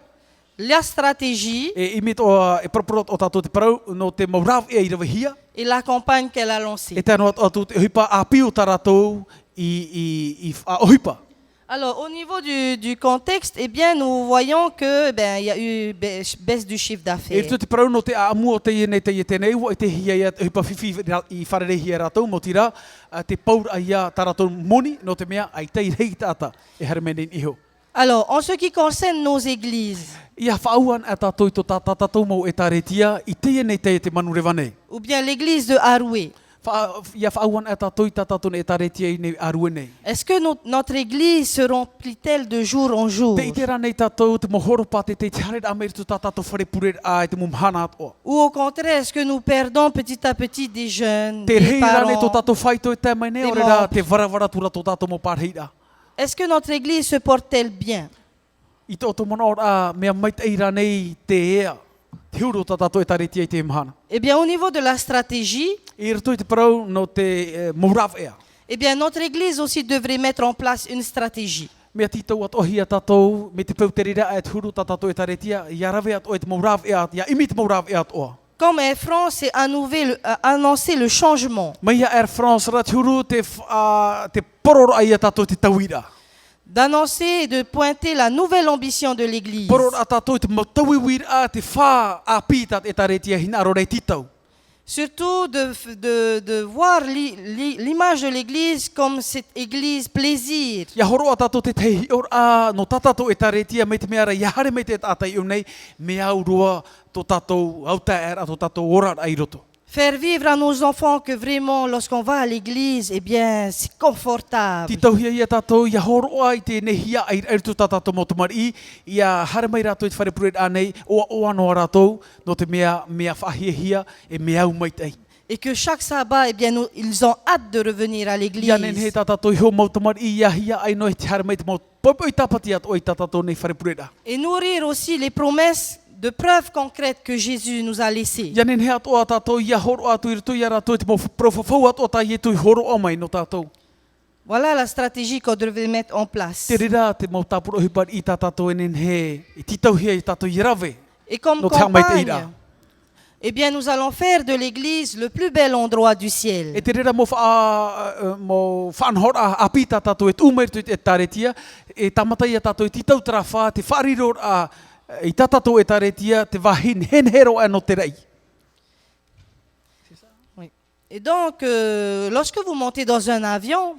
S1: la stratégie
S2: e imit o e proporot o tātou te parau, no te mau rāw e I rawa hia,
S1: et la campagne qu'elle a lancée.
S2: e tēnā atu te hipa a piu tā rātou I a ohipa.
S1: Alors au niveau du contexte, eh bien nous voyons que il y a eu baisse du chiffre
S2: E
S1: d'affaires.
S2: tu te parau no te aamu o te ienei te ietēnei, wo e te hia ia hipa whiwhi I wharere hia rātou, mo tira, te paur a ia tā rātou moni, no te mea, ai tei rei tāta, e haremenin iho.
S1: Alors en ce qui concerne nos églises,
S2: Ia whauan a tātou I tō tātou mau e tāretia, I te ienei te manu rewa nei.
S1: ou bien l'église de Haroué,
S2: Ia whauan a tātou I tātou e tāretia I nei arue nei.
S1: est-ce que notre église se remplit-elle de jour en jour?
S2: Te itera nei tātou, te mohoro pāte, te haere a meri tu tātou whare pure a te mumhana atoa.
S1: Ou au contraire, est-ce que nous perdons petit à petit des jeunes,
S2: Te
S1: des
S2: rei rane tō
S1: parents?
S2: tātou whaito e te mai nei,
S1: Des
S2: ore rā
S1: membres.
S2: te warawara tura tō tātou mo pārheira.
S1: Est-ce que notre église se porte-t-elle bien?
S2: I tō mana ora mea maiteira nei te ea, te huru tā tātou e tāretia I te mhana.
S1: Eh bien, au niveau de la stratégie,
S2: I rato I te parau no te mouraw ea.
S1: eh bien, notre église aussi devrait mettre en place une stratégie.
S2: Mea titau at ohi a tātou, me te pauterira e te huru tā tātou e tāretia, ia rawe at o e te mouraw ea, ia imi te mouraw ea at oa.
S1: Comme Air France a annoncé le changement,
S2: Mai a Air France ra te huru te pororo ai a tātou te tauira.
S1: d'annoncer et de pointer la nouvelle ambition de l'église.
S2: Pororo a tātou te matawiwira te whā a pītat e tāretia hina aro rei titau.
S1: Surtout de voir l'image de l'Église comme cette Église plaisir.
S2: Ia horo a tātou te tehi ora no tātou e taretia me te mea ia hare me te tātai unei me au rua tō tātou auta era tō tātou ora ai roto.
S1: Faire vivre à nos enfants que vraiment, lorsqu'on va à l'église, eh bien, c'est confortable.
S2: Ti tauhia ia tātou ia horo ai te nehia ai tu tātou mo te mari ia hare mai rātou i te whare puret anei o ano rātou no te mea whahia e mea au mai tei.
S1: Et que chaque sabbat, eh bien, ils ont hâte de revenir à l'église.
S2: Ia nen he tātou i ho mo te mari ia hia ai no te hare mai te mo popoi tapati at oi tātou nei whare puret a.
S1: Et nourrir aussi les promesses de preuves concrètes que Jésus nous a laissées.
S2: Ia nen he atoa tātou ia horo atu i rutu ia rātou te mo profofou atoa tai e tui horo o mai no tātou.
S1: Voilà la stratégie qu'on devait mettre en place.
S2: Te rira te mo tāpuro hipat i tātou enen he i titauhia i tātou i rave.
S1: Et comme
S2: No te hamai te
S1: campagne,
S2: ira.
S1: eh bien, nous allons faire de l'église le plus bel endroit du
S2: E
S1: ciel.
S2: te rira mo whanhora api tātou e tūmeritu e taretia, e tamata ia tātou e titau trawha, te whariror i tātou e taretia, te wahin henhero anō te rei.
S1: Oui. Et donc, lorsque vous montez dans un avion,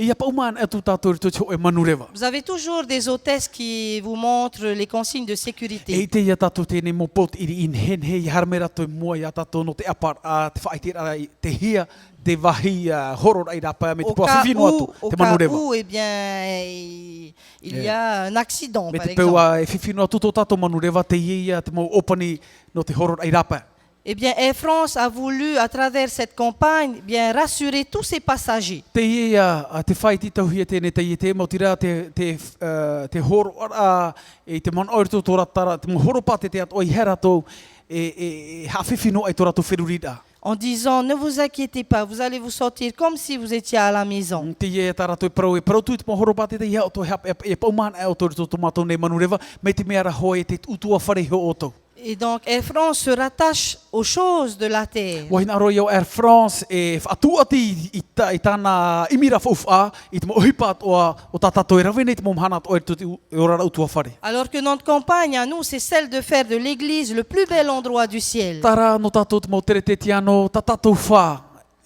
S2: Ia pauman e tu tātou ritu te ho e manurewa.
S1: vous avez toujours des hôtesses qui vous montrent les consignes de
S2: E
S1: sécurité.
S2: te ia tātou tēnei mo pot iri in hen he i harme rato i mua ia tātou no te apar a te whaitira ai te hia, te wahi horor ai rapa me te pua whiwhino atu,
S1: Au
S2: te
S1: cas
S2: manurewa.
S1: où, eh bien, il y a un accident,
S2: Me
S1: par
S2: te peu
S1: exemple.
S2: e whiwhino atu tō tātou manurewa te ia te mo opani no te horor ai rapa.
S1: Eh bien, Air France a voulu, à travers cette campagne, eh bien rassurer tous ses passagers.
S2: Te ia te whai titauhia tēnei te ia te mo tira te horo ara e te man oirtu tō ratara, te mo horo pate te ato i heratou e hawhiwhino ai tō ratu whirurida.
S1: En disant, ne vous inquiétez pas, vous allez vous sortir comme si vous étiez à la maison.
S2: Te ia tā ratu e parau tu te mo horo pate te ia o tō e pauman e o tō rito tō mātou nei manurewa, me te mea rahoe te utua whare ho o tō.
S1: Et donc, Air France se rattache aux choses de la terre.
S2: Wahina aro iau Air France e whaatuati i tāna imira whauwha i te mo ohipat o tā tātou e rawene i te mo mhana o e orara utua whare.
S1: Alors que notre campagne à nous, c'est celle de faire de l'église le plus bel endroit du ciel.
S2: Tara no tātou te mo tere te tiano, tā tātou wha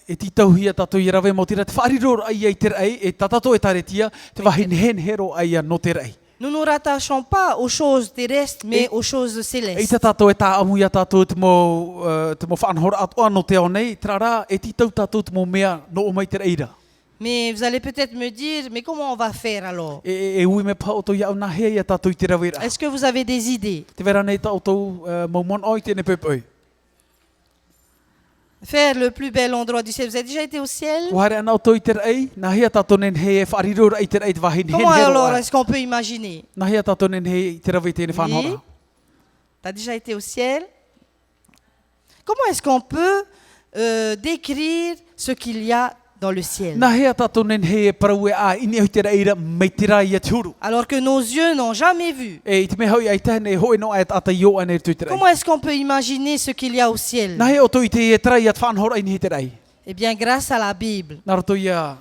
S2: e titauhia tātou i rawe mo tira te whariror ai ai te rei, e tā tātou e taretia, te wahin hen hero ai no te rei.
S1: Nous ne nous rattachons pas aux choses terrestres, mais aux choses
S2: E
S1: célestes.
S2: tā tātou e tā amu ia tātou te mo whanhora atoa no te nei, trara e titau tātou te mo mea no o mai te reira.
S1: Mais vous allez peut-être me dire, mais comment on va faire alors?
S2: E ui me pao tō iau nā hea ia tātou i te rawera.
S1: Est-ce que vous avez des idées?
S2: Te vera nei tātou mau mon oi tēne pepoi.
S1: Faire le plus bel endroit du ciel. Vous avez déjà été au ciel?
S2: Ko hare ana o tō i te rei, nā hea tātou nen he e wharirora i te rei te wahin hen
S1: Comment
S2: hero
S1: alors
S2: ai.
S1: est-ce qu'on peut imaginer?
S2: Nā hea tātou nen he i te rawe tēne
S1: Oui.
S2: whanhora.
S1: Tu as déjà été au ciel? Comment est-ce qu'on peut décrire ce qu'il y a dans le ciel?
S2: Nā hea tātou nen he e parau e a ini au te reira mei tira i atu huru.
S1: Alors que nos yeux n'ont jamais vu.
S2: E i te me hoi ai tēne hoi no ai ata io ane tu te rei.
S1: Comment est-ce qu'on peut imaginer ce qu'il y a au ciel?
S2: Nā hea o tō i te e trai at whanhora i ni te rei.
S1: Eh bien, grâce à la Bible,
S2: Nā roto ia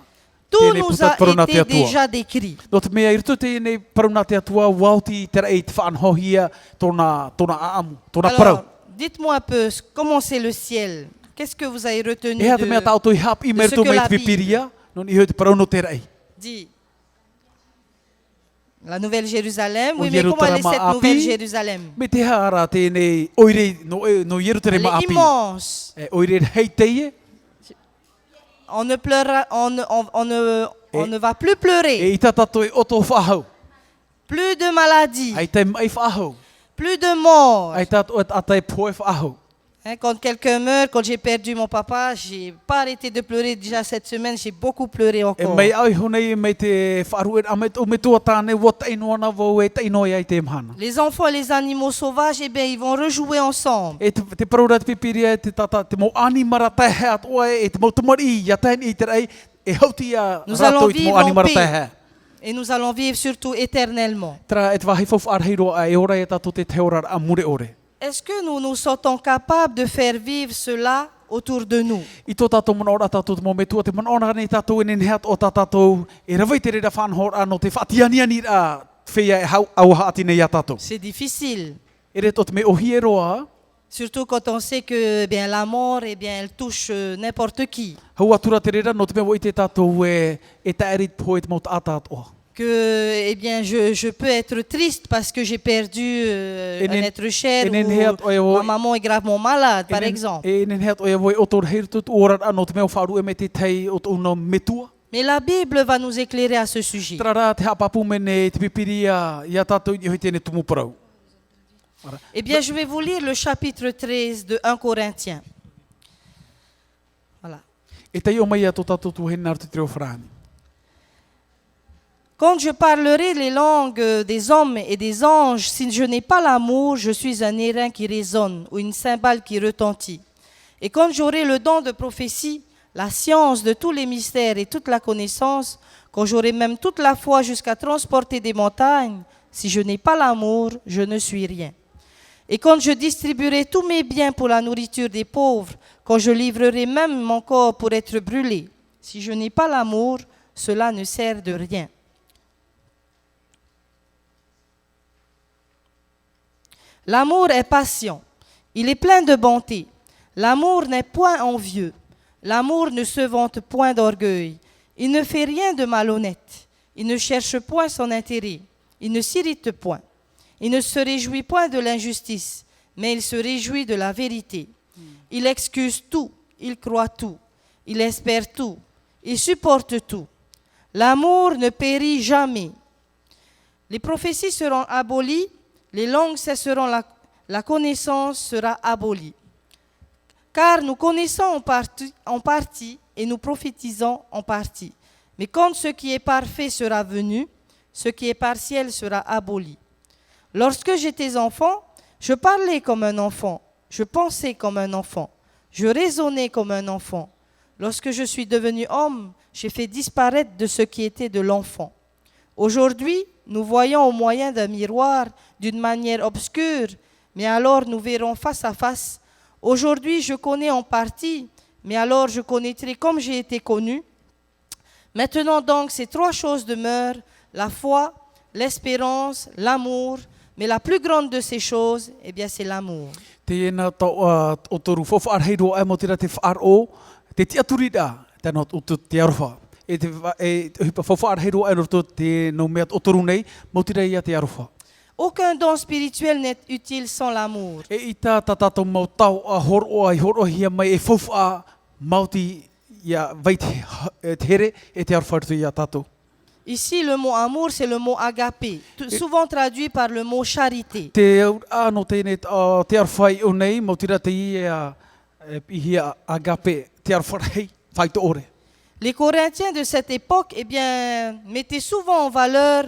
S1: tout
S2: tēnei
S1: nous
S2: putat
S1: a
S2: paruna te
S1: été
S2: atua.
S1: déjà décrit.
S2: No te mea i rutu tēnei paruna te atua wauti te rei te whanhohia tōna aamu, tōna parau.
S1: Alors, dites-moi un peu, comment c'est le ciel? Qu'est-ce que vous avez retenu
S2: E hea te mea
S1: de...
S2: tau tō i hap i
S1: de ce
S2: merto
S1: que
S2: mei
S1: la
S2: te pipiria, non i hoi te parau no te rei.
S1: Dis. La Nouvelle Jérusalem?
S2: O
S1: Oui, mais comment elle est
S2: Yerusalema
S1: cette
S2: api.
S1: Nouvelle Jérusalem?
S2: Me te hara tēnei oire no Yerusalem
S1: Elle est
S2: api.
S1: immense.
S2: E oire hei teie,
S1: On ne pleurera, on ne va plus pleurer.
S2: e i tatato e oto whahau.
S1: Plus de maladies,
S2: Ai te mai whahau.
S1: plus de morts.
S2: Ai tato e atai poe whahau.
S1: Hein, quand quelqu'un meurt, quand j'ai perdu mon papa, j'ai pas arrêté de pleurer déjà cette semaine, j'ai beaucoup pleuré
S2: E
S1: encore.
S2: mei au honei mei te wharu a me tua tāne wa tainoa na vau e tainoa ai te mhana.
S1: Les enfants et les animaux sauvages, eh bien, ils vont rejouer ensemble.
S2: E te parura te pipiria te tata te mo animara tehe atoa e te mo tamari ia tēni i te rei e hauti a
S1: Nous allons
S2: rato i te mo
S1: vivre en
S2: animara
S1: paix.
S2: tehe.
S1: Et nous allons vivre surtout éternellement.
S2: Tra e te wahi fofu arheiro a e ora e tato te teora a mure ore.
S1: Est-ce que nous nous sentons capables de faire vivre cela autour de nous?
S2: I tō tātou mana ora tātou te mometua, te mana ora nei tātou e nenheat o tā tātou e rawai te reira whanhor anō te whaatianiani a whea e hau auha ati nei a tātou.
S1: C'est difficile.
S2: E re tō te me ohi e roa,
S1: Surtout quand on sait que bien, la mort, eh bien, elle touche n'importe qui.
S2: Hau atura te rera no te mea o i te tātou e taerit po e te mau tātoa.
S1: Que eh bien, je peux être triste parce que j'ai perdu un être cher ou ma maman est gravement malade, par exemple.
S2: E nen heat o e voi o tō heiru tutu ora anō te mea o wharu e me te tei o tō no metua.
S1: Mais la Bible va nous éclairer à ce sujet.
S2: Trara te hapapu mene te pipiria ia tātou i hoi tēne tumu parau.
S1: Eh bien, je vais vous lire le chapitre 13 de 1 Corinthiens. Voilà.
S2: E tei o mai a tō tātou tu hena te reo whrani.
S1: Quand je parlerai les langues des hommes et des anges, si je n'ai pas l'amour, je suis un airain qui résonne ou une cymbale qui retentit. Et quand j'aurai le don de prophétie, la science de tous les mystères et toute la connaissance, quand j'aurai même toute la foi jusqu'à transporter des montagnes, si je n'ai pas l'amour, je ne suis rien. Et quand je distribuerai tous mes biens pour la nourriture des pauvres, quand je livrerai même mon corps pour être brûlé, si je n'ai pas l'amour, cela ne sert de rien. L'amour est patient, il est plein de bonté. L'amour n'est point envieux. L'amour ne se vante point d'orgueil. Il ne fait rien de malhonnête. Il ne cherche point son intérêt. Il ne s'irrite point. Il ne se réjouit point de l'injustice, mais il se réjouit de la vérité. Il excuse tout, il croit tout, il espère tout, il supporte tout. L'amour ne périt jamais. Les prophéties seront abolies, les langues cesseront, la connaissance sera abolie. Car nous connaissons en partie et nous prophétisons en partie. Mais quand ce qui est parfait sera venu, ce qui est partiel sera aboli. Lorsque j'étais enfant, je parlais comme un enfant, je pensais comme un enfant, je raisonnais comme un enfant. Lorsque je suis devenu homme, j'ai fait disparaître de ce qui était de l'enfant. Aujourd'hui, nous voyons au moyen d'un miroir d'une manière obscure, mais alors nous verrons face à face. Aujourd'hui, je connais en partie, mais alors je connaîtrai comme j'ai été connu. Maintenant donc, ces trois choses demeurent, la foi, l'espérance, l'amour, mais la plus grande de ces choses, eh bien, c'est l'amour.
S2: Tēnā o toru whawhaarheiro ai mo tira te whaaro, te tiaturida, tēnā o te aroha. E te whawhaarheiro ai roto te no mea o toru nei, mo tira ia te aroha.
S1: Aucun don spirituel n'est utile sans l'amour.
S2: E i tā tātou mau tau a horo hia mai e whawha mauti ia vai te here e te aroha ia tātou.
S1: Ici, le mot amour, c'est le mot agapé, souvent traduit par le mot charité.
S2: Te ano tēne te arwhai o nei, mo tira te ia ihia agape, te arwhai whai to ore.
S1: Les Corinthiens de cette époque, eh bien, mettaient souvent en valeur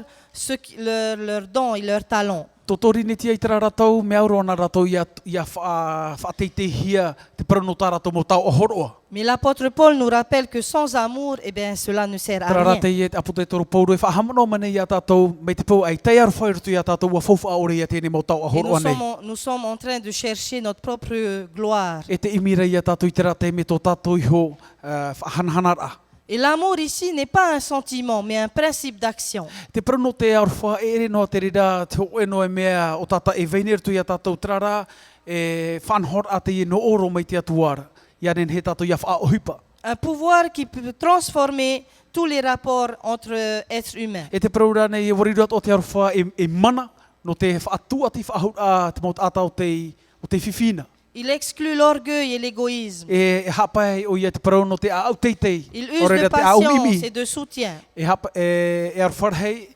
S1: leurs dons et leurs talents.
S2: Totori ne tia i tera ratau, me auro ana ratau ia whateitehia te paranota ratau mo tau ahoroa.
S1: Mais l'apôtre Paul nous rappelle que sans amour, eh bien, cela ne sert à
S2: Tera
S1: rien.
S2: ratei e aputa e toru pauro e whahamano mane ia tātou, me te pau ai tei arwhairutu ia tātou wa whauwha aore ia tēne mo tau
S1: Et
S2: ahoroa nei.
S1: nous sommes en train de chercher notre propre gloire.
S2: E te imira ia tātou i tera te me tō tātou iho whahanhanara.
S1: Et l'amour ici n'est pas un sentiment, mais un principe d'action.
S2: Te prano te arwha e ere noa te rira te hoe no e mea o tata e veinerutu ia tātou trara e whanhor a te i no oro mai te atuara. Ia nen he tātou ia wha ohipa.
S1: Un pouvoir qui peut transformer tous les rapports entre êtres humains.
S2: E te praura nei e wariruat o te arwha e mana no te whaatua te whahut a te maut ata o te whiwhina.
S1: Il exclut l'orgueil et l'égoïsme.
S2: E hapai o ia te parau no te au teitei.
S1: Il use de patience et de soutien.
S2: E hapa e arwharhei.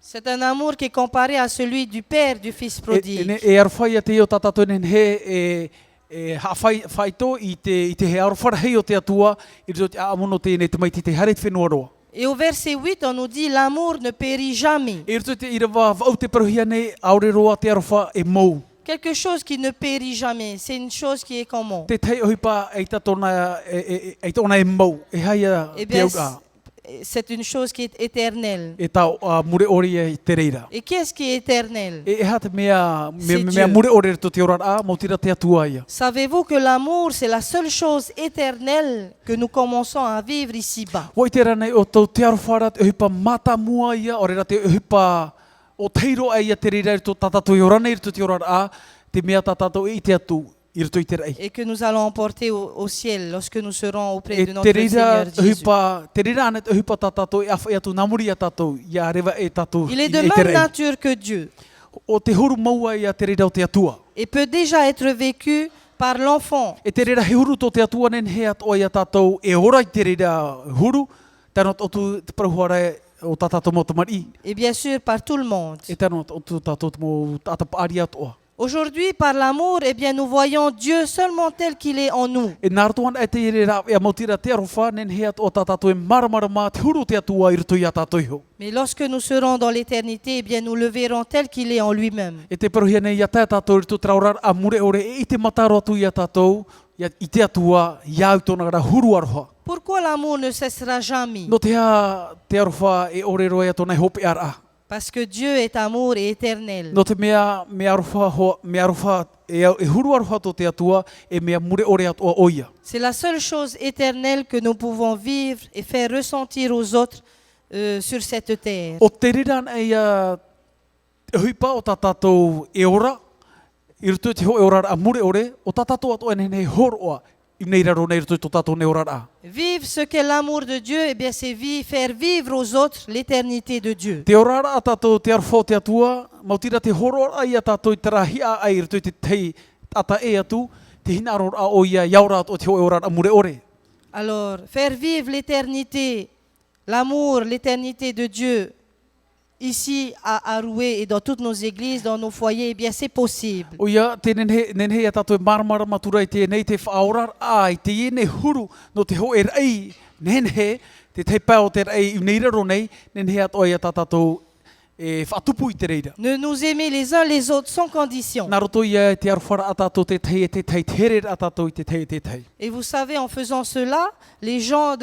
S1: C'est un amour qui est comparé à celui du père du fils prodigue.
S2: E arwhai a te o tatato nen he e hawhaito i te he arwharhei o te atua i rito te aamono te ne te mai te hare te whenua roa.
S1: Et au verset 8, on nous dit l'amour ne périt jamais.
S2: E rito te irawa vau te paruhia nei aure roa te arwha e mou.
S1: Quelque chose qui ne périt jamais, c'est une chose qui est commune.
S2: Te tei ohipa e tatona e mou, e haia
S1: Eh
S2: te
S1: bien,
S2: auka.
S1: c'est une chose qui est éternelle.
S2: E tau mure ori e te reira.
S1: Et qu'est-ce qui est éternel?
S2: E ha te mea
S1: Dieu.
S2: mure ori to te ora mo tira te atua ia.
S1: Savez-vous que l'amour, c'est la seule chose éternelle que nous commençons à vivre ici-bas?
S2: Wai te ranei o tau te arwhara te ohipa mata mua ia, o reira te ohipa o teiro ai a te reira to tatato i ora nei to te ora te mea tā tātou i te atu i roto i te rei.
S1: et que nous allons emporter au ciel lorsque nous serons auprès
S2: E
S1: de notre
S2: te reira
S1: Seigneur Jésus.
S2: te reira ane te hupa tā tātou e awhai atu namuri a tātou i a rewa e tātou
S1: Il est
S2: i
S1: de
S2: te
S1: même
S2: rei.
S1: nature que Dieu
S2: O te huru maua i a te reira o te atua.
S1: et peut déjà être vécu par l'enfant.
S2: E te reira he huru tō te atua nen he atoa i a tātou e ora i te reira huru, tēnā otu te parahuare o tā tātou mo tamari.
S1: Et bien sûr par tout le monde.
S2: E tēnā otu tātou mo tātapari atoa.
S1: Aujourd'hui, par l'amour, eh bien, nous voyons Dieu seulement tel qu'il est en nous.
S2: E nā roto ana e te reira e a mautira te arofa, nen he atoa tā tātou e maramara mā te huru te atua i roto i a tātou iho.
S1: Mais lorsque nous serons dans l'éternité, eh bien, nous le verrons tel qu'il est en lui-même.
S2: E te paruhia nei i a tā tātou i roto traurar a mure ore e i te mataro atu i a tātou, i te atua, i au tōna gara huru aroha.
S1: Pourquoi l'amour ne cessera jamais?
S2: No te arofa e ore roe atona e hope ara.
S1: Parce que Dieu est amour et éternel.
S2: No te me arofa e huru aroha tō te atua e mea mure ore atua oia.
S1: C'est la seule chose éternelle que nous pouvons vivre et faire ressentir aux autres sur cette terre.
S2: O te rira e huipa o tā tātou e ora, i rutu te ho e ora a mure ore, o tā tātou atua nei horoa i nei raro nei rutu tō tātou nei ora a.
S1: Vivre ce qu'est l'amour de Dieu, eh bien, c'est faire vivre aux autres l'éternité de Dieu.
S2: Te ora a tātou te arwhau te atua, mautira te horo ai a tātou i tarahia ai rutu te tei ata e atu, te hina aro a o ia iaura o te ho e ora a mure ore.
S1: Alors, faire vivre l'éternité, l'amour, l'éternité de Dieu, ici à Aroué et dans toutes nos églises, dans nos foyers, eh bien, c'est possible.
S2: O ia, te nenhe a tātou e maramara matura i te nei te whaorar ai, te iene huru no te ho e rei, nenhe, te te pao te rei i nei raro nei, nenhe at oi a tātou e whatupu i te reira.
S1: Ne nous aimer les uns les autres sans condition.
S2: Nā roto ia te arwhara a tātou te tei e te tei, te here a tātou i te tei e te tei.
S1: Et vous savez, en faisant cela, les gens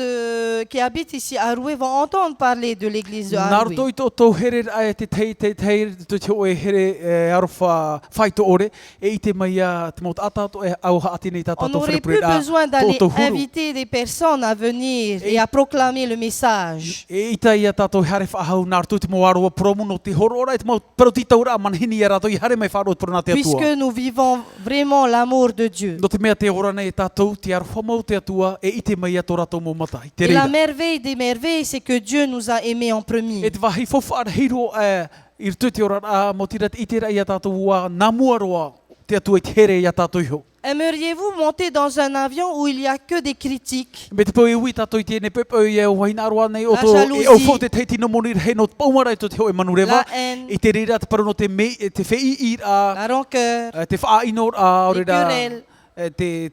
S1: qui habitent ici à Aroué vont entendre parler de l'église de
S2: Nā roto
S1: Aroué.
S2: i tō here ai te tei, te te o e here arwha whaito ore, e i te mai a te mot a tātou e auha ati nei tā
S1: On
S2: tātou
S1: n'aurait plus
S2: wherepure
S1: besoin d'aller
S2: tō huru.
S1: inviter des personnes à venir et à proclamer le message.
S2: E ita ia tātou hare whahau nā roto te mo aroa promu no te horo ora, e te mo parotita ora a manhini e rātou i hare mai wharo prona te atua.
S1: Puisque nous vivons vraiment l'amour de Dieu.
S2: No te mea te ora nei tātou, te arwha mau te atua, e i te mai a tō rātou mō mata, i te
S1: Et la
S2: reira.
S1: merveille des merveilles, c'est que Dieu nous a aimés en
S2: E
S1: premier.
S2: te wahi fofa ar hiro i rtu te ora a mo tira i te rai a tātou ua namua roa te atua i te here i a tātou iho.
S1: Aimeriez-vous monter dans un avion où il n'y a que des critiques?
S2: Me te pau e ui tātou i tēne pepe e au waina aroa nei o
S1: La
S2: tō
S1: jalousie.
S2: e au fau te teiti no monir he no paumara i tō te ho e manurewa.
S1: La haine,
S2: I te reira te paru no te whei i a
S1: la rancœur,
S2: te wha ino a
S1: les
S2: orera
S1: querelles.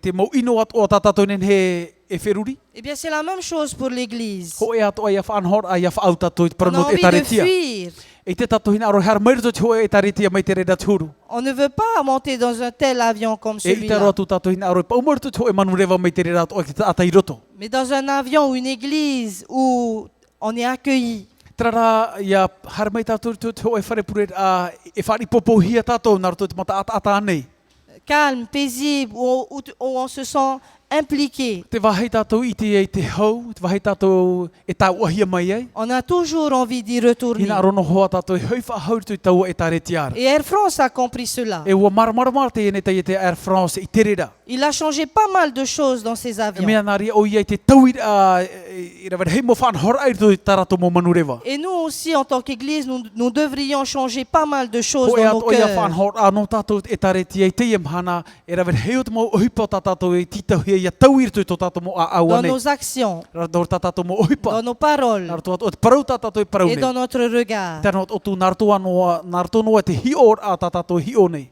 S2: te mau ino at o tātou nen he e wheruri.
S1: Eh bien, c'est la même chose pour l'Église.
S2: Ho e ato ai a whaanhor ai a whaau tātou i te
S1: On
S2: paru
S1: a
S2: no te
S1: envie de
S2: taretia.
S1: fuir.
S2: E te tātou hina aro har mairo te ho e taretia mai te reira tūru.
S1: On ne veut pas monter dans un tel avion comme
S2: E i te
S1: celui-là,
S2: aroa tu tātou hina aro e paumara te ho e manurewa mai te reira o ki te ata i roto.
S1: mais dans un avion ou une église où on est accueilli.
S2: Trara ia har mai tātou te ho e wharepure e whari popohia tātou nā roto te mata ata nei.
S1: Calme, paisible, où on se sent impliqué.
S2: Te wahei tātou i te hau, te wahei tātou e tau ahia mai ei.
S1: On a toujours envie d'y retourner.
S2: Hina arono hoa tātou e hoi whahau tu i tau e tare tiara.
S1: Et Air France a compris cela.
S2: E ua maramara te ene te Air France i te rera.
S1: Il a changé pas mal de choses dans ses
S2: E
S1: avions.
S2: mea nari o ia i te tau i rawa hei mo whanhora ai tu i tarato mo manurewa.
S1: Et nous aussi, en tant qu'Église, nous devrions changer pas mal de choses
S2: Ho e
S1: dans nos
S2: ato ia
S1: cœurs.
S2: whanhora no tātou e tare tia i te iamhana e rawa hei o te mo ohipa tātou e titau hea ia tau i tu tātou mo a aua
S1: Dans
S2: nei.
S1: nos actions,
S2: Rātou tātou mo ohipa.
S1: dans nos paroles
S2: Nā roto atu, o te parau tātou e parau
S1: et
S2: nei.
S1: dans notre regard.
S2: Tēnā o tu nā roto noa te hio a tātou hio nei.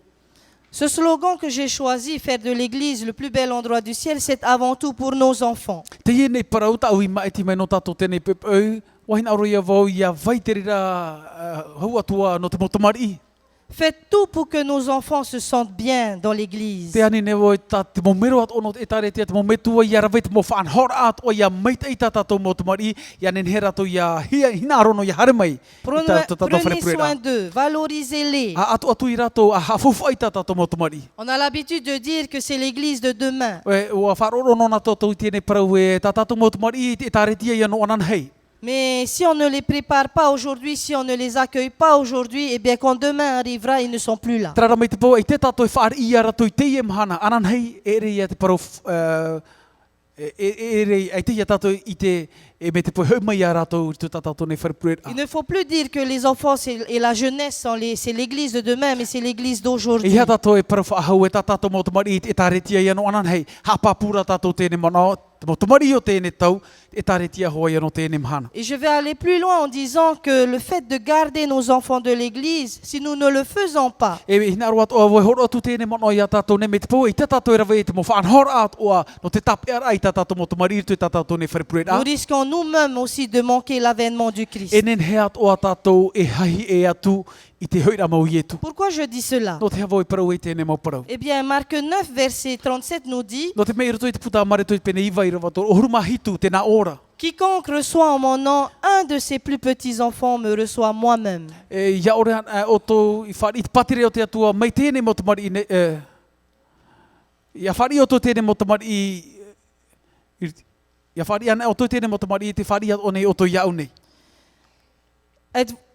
S1: Ce slogan que j'ai choisi, faire de l'Église le plus bel endroit du ciel, c'est avant tout pour nos enfants.
S2: Te ienei parau tau i maiti mai no tātou tēnei pepeu, wahina aro ia vau ia vai te rira hau atua no te motomari.
S1: Faites tout pour que nos enfants se sentent bien dans l'Église.
S2: Te ani nevo te mo mero at ono e tare tia, te mo metua ia rawai te mo whanhora at o ia maita i tātou motomari, ia nen hera to ia hina arono ia hare mai.
S1: Prenez soin d'eux, valorisez-les.
S2: A atu i rato a hafufu ai tātou motomari.
S1: On a l'habitude de dire que c'est l'Église de demain.
S2: Ua wharoro no na tātou i tēnei parau e tātou motomari e tare tia ia no anan hei.
S1: Mais si on ne les prépare pas aujourd'hui, si on ne les accueille pas aujourd'hui, eh bien quand demain arrivera, ils ne sont plus là.
S2: Trara mai te pō, e te tātou e whaari i ara toi te ie mhana, anan hei, e rei a te parau, e rei, e te ia tātou i te, e me te pō hau mai a rātou, i tu tātou nei wharepurera.
S1: Il ne faut plus dire que les enfants et la jeunesse, c'est l'église de demain, mais c'est l'église d'aujourd'hui.
S2: I hea tātou e parau whaahau e tātou mō tamari e tāretia i anō anan hei, hapapura tātou tēne mana, mō tamari o tēne tau, e tāretia hoa i anō tēne mhana.
S1: Et je vais aller plus loin en disant que le fait de garder nos enfants de l'église, si nous ne le faisons pas,
S2: E hina aroa o voi horo atu tēne mana i a tātou ne me te pō, i te tātou e rawa e te mō whaanhora at oa, no te tape ara i tā tātou mō tamari i tu tātou nei wharepurera.
S1: nous risquons nous-mêmes aussi de manquer l'avènement du Christ.
S2: E nen hea at oa tātou e hahi e atu i te hoira mau i etu.
S1: Pourquoi je dis cela?
S2: No te hawoi parau e tēne mau parau.
S1: Eh bien, Marc 9, verset 37 nous dit,
S2: No te mei roto i te puta mare toi pene iwa i rawa tō, o huruma hitu tēnā ora.
S1: quiconque reçoit en mon nom un de ses plus petits enfants me reçoit moi-même.
S2: E ia ore o tō i whari i te patire o te atua, mai tēne mo tamari i ne, ia whari o tō tēne mo tamari ia whari ana o tō tēne mo tamari i te whari o nei o tō iau nei.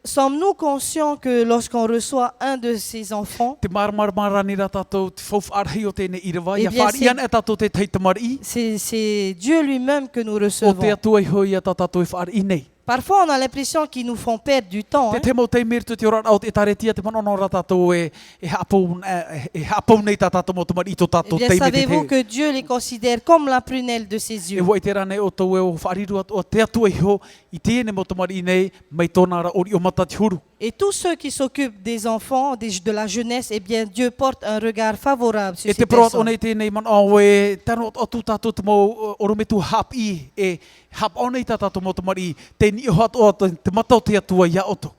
S1: Sommes-nous conscients que lorsqu'on reçoit un de ses enfants,
S2: Te marani rā tātou, te whauwh arhi o tēne i rawa,
S1: Eh
S2: ia
S1: bien,
S2: whari ana e tātou te tei tamari i,
S1: c'est Dieu lui-même que nous
S2: o te
S1: recevons?
S2: atua i hoi a tātou e whari i nei.
S1: Parfois, on a l'impression qu'ils nous font perdre du temps.
S2: Te
S1: hein.
S2: te mau te meri tu te ora au te taretia te manono rā tātou e hapau nei tā tātou mo tamari i tō
S1: Eh
S2: tātou
S1: bien,
S2: te me te
S1: savez-vous
S2: te.
S1: que Dieu les considère comme la prunelle de ses
S2: E
S1: yeux?
S2: wai te rane o tau e o whaariru o te atua iho i tēne mo tamari i nei mai tōna ra ori o mata te huru.
S1: Et tous ceux qui s'occupent des enfants, de la jeunesse, eh bien, Dieu porte un regard favorable sur
S2: E
S1: ces
S2: te proat o
S1: personnes.
S2: nei tēnei man au e tano o tū tātou te mau orometu hap i e hap o nei tā tātou mo tamari i te ni o hat o te matau te atua ia oto.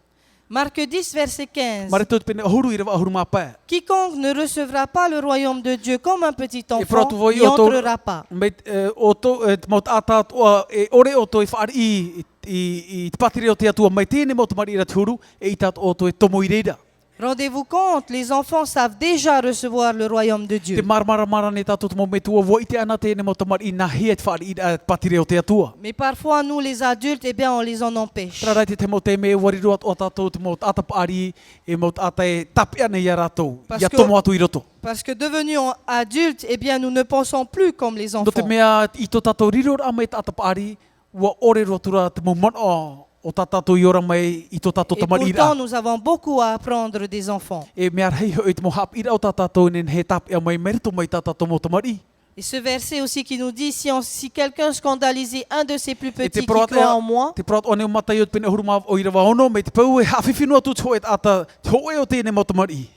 S1: Marc 10, verset 15.
S2: Mare tō te pene huru i rawa ahuru mā pā.
S1: Quiconque ne recevra pas le royaume de Dieu comme un petit enfant
S2: proto voi
S1: n'y
S2: o tō-
S1: entrera pas.
S2: Me o tō te mau tātā toa e ore o tō i whaari i te patire o te atua mai tēne mo tamari i ra te huru e i tātou o tō e tomo i reira.
S1: Rendez-vous compte, les enfants savent déjà recevoir le royaume de
S2: Te
S1: Dieu.
S2: marmara ne tātou te mau me tua wo i te ana tēne mo tamari i nā hea te whaari i te patire o te atua.
S1: Mais parfois, nous les adultes, eh bien, on les en empêche.
S2: Trarai te mo te me wariru atu o tātou te mo atapari e mo ata e tapi ana i a rātou.
S1: Parce
S2: Ia
S1: que-
S2: tomo atu i roto.
S1: Parce que devenus adultes, eh bien, nous ne pensons plus comme les
S2: No te
S1: enfants.
S2: mea i tō tātou riro a mai te atapari ua ore rotura te mo mono o tā tātou i ora mai i tō tātou
S1: Et
S2: tamari
S1: pourtant,
S2: ira.
S1: nous avons beaucoup à apprendre des enfants.
S2: E mea rei hoi te mo hap ira o tā tātou nen he tapi a mai merito mai tā tātou mo tamari.
S1: Et ce verset aussi qui nous dit, si quelqu'un scandalisait un de ses plus
S2: E te
S1: petits qui
S2: proat
S1: croit en moi,
S2: te proat o ne o matai o te pene huruma o ira wahono me te pau e hawhiwhinu atu te hoe ata te hoe o tēne mo tamari.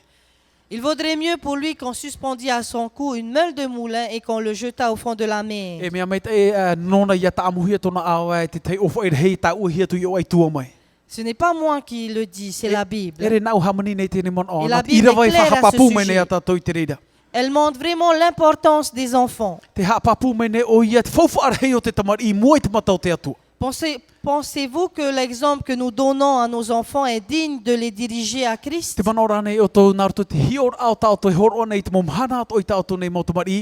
S1: il vaudrait mieux pour lui qu'on suspendît à son cou une meule de moulin et qu'on le jetât au fond de la mer.
S2: E mea mai te nona ia ta amuhia tona awa e te tei ofo e hei ta uhia tu i o ai tua mai.
S1: Ce n'est pas moi qui le dis, c'est la Bible.
S2: Ere nau hamani nei tēne mon o.
S1: Et la
S2: Nā
S1: Bible
S2: ira vai
S1: est claire à ce
S2: whahapapu
S1: sujet.
S2: mai nei ata toi te reira.
S1: Elle montre vraiment l'importance des enfants.
S2: Te hapapu mai nei o ia te whauwha arhei o te tamari i mua i te matau te atua.
S1: Pensez-vous que l'exemple que nous donnons à nos enfants est digne de les diriger à Christ?
S2: Te whanora nei o tō nārtu te hior au tau toi horo nei te momhana at o i tau tō nei mo tamari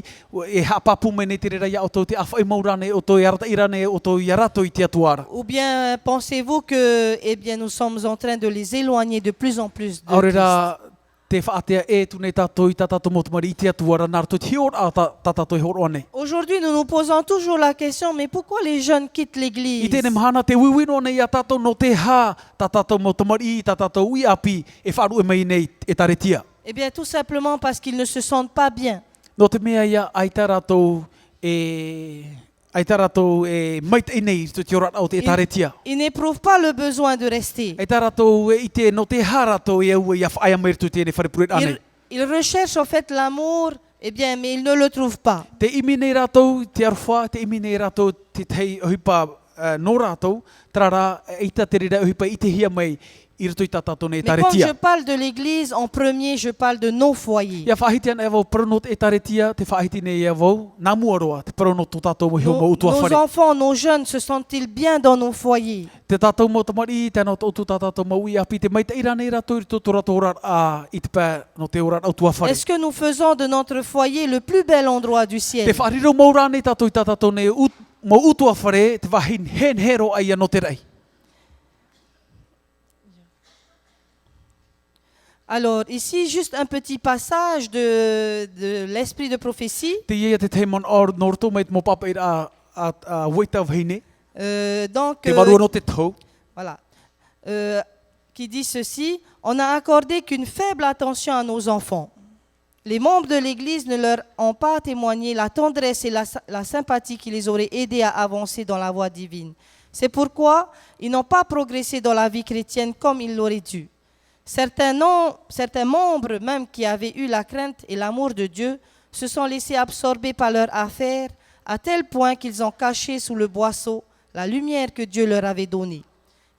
S2: e hapapu mai nei te reira ia o tō te awhai maura nei o tō iarata ira nei o tō iarato i te atuara.
S1: Ou bien pensez-vous que eh bien, nous sommes en train de les éloigner de plus en plus de Christ?
S2: Aurera te whaatea e tu nei tātou i tātou mo tamari i te atuara nārtu te hior au tātou horo nei.
S1: Aujourd'hui, nous nous posons toujours la question, mais pourquoi les jeunes quittent
S2: I
S1: l'église?
S2: tēne mahana te wiwino nei a tātou no te hā, tā tātou mo tamari, tā tātou ui api, e wharu e mai nei e taretia.
S1: Eh bien, tout simplement parce qu'ils ne se sentent pas bien.
S2: No te mea ia, ai tā rātou maita i nei, tu te ora au te e taretia.
S1: Ils n'éprouvent pas le besoin de rester.
S2: Ai tā rātou i te no te hā rātou e au e ia whaia mai tu tēne wharepuret anei.
S1: Ils recherchent en fait l'amour, eh bien, mais ils ne le trouvent pas.
S2: Te imi nei rātou, te arwha, te imi nei rātou, te tei huipa no rātou, trara, eita te rira huipa i te hia mai, i rato i tā tātou nei
S1: Mais quand je
S2: taretia.
S1: parle de l'église, en premier, je parle de nos foyers.
S2: Ia whahiti ana e wau paranot e taretia, te whahiti nei e wau, nā muaroa, te paranot tō tātou mo hio mo utua
S1: Nos
S2: whare.
S1: enfants, nos jeunes, se sentent-ils bien dans nos foyers?
S2: Te tātou mo tamari, tēnā tō tā tātou mo ui api, te maita ira nei rātou i tō tō rātou orar a i te pā no te orar au tua whare.
S1: Est-ce que nous faisons de notre foyer le plus bel endroit du ciel?
S2: Te whariro maura nei tātou i tā tātou nei mo utua whare, te wahin hen hero ai no te rei.
S1: Alors, ici, juste un petit passage de l'esprit de prophétie.
S2: Te ia te te mon or norto mai te mo papa ira a waita vhine.
S1: Donc,
S2: Te varua no te tau.
S1: voilà, qui dit ceci, on n'a accordé qu'une faible attention à nos enfants. Les membres de l'Église ne leur ont pas témoigné la tendresse et la sympathie qui les auraient aidés à avancer dans la voie divine. C'est pourquoi ils n'ont pas progressé dans la vie chrétienne comme ils l'auraient dû. Certains membres, même qui avaient eu la crainte et l'amour de Dieu, se sont laissés absorber par leurs affaires à tel point qu'ils ont caché sous le boisseau la lumière que Dieu leur avait donnée.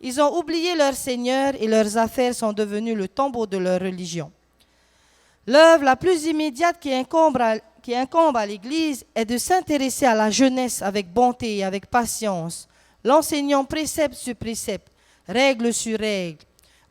S1: Ils ont oublié leur Seigneur et leurs affaires sont devenues le tombeau de leur religion. L'œuvre la plus immédiate qui incombe à l'Église est de s'intéresser à la jeunesse avec bonté et avec patience, l'enseignant précepte sur précepte, règle sur règle.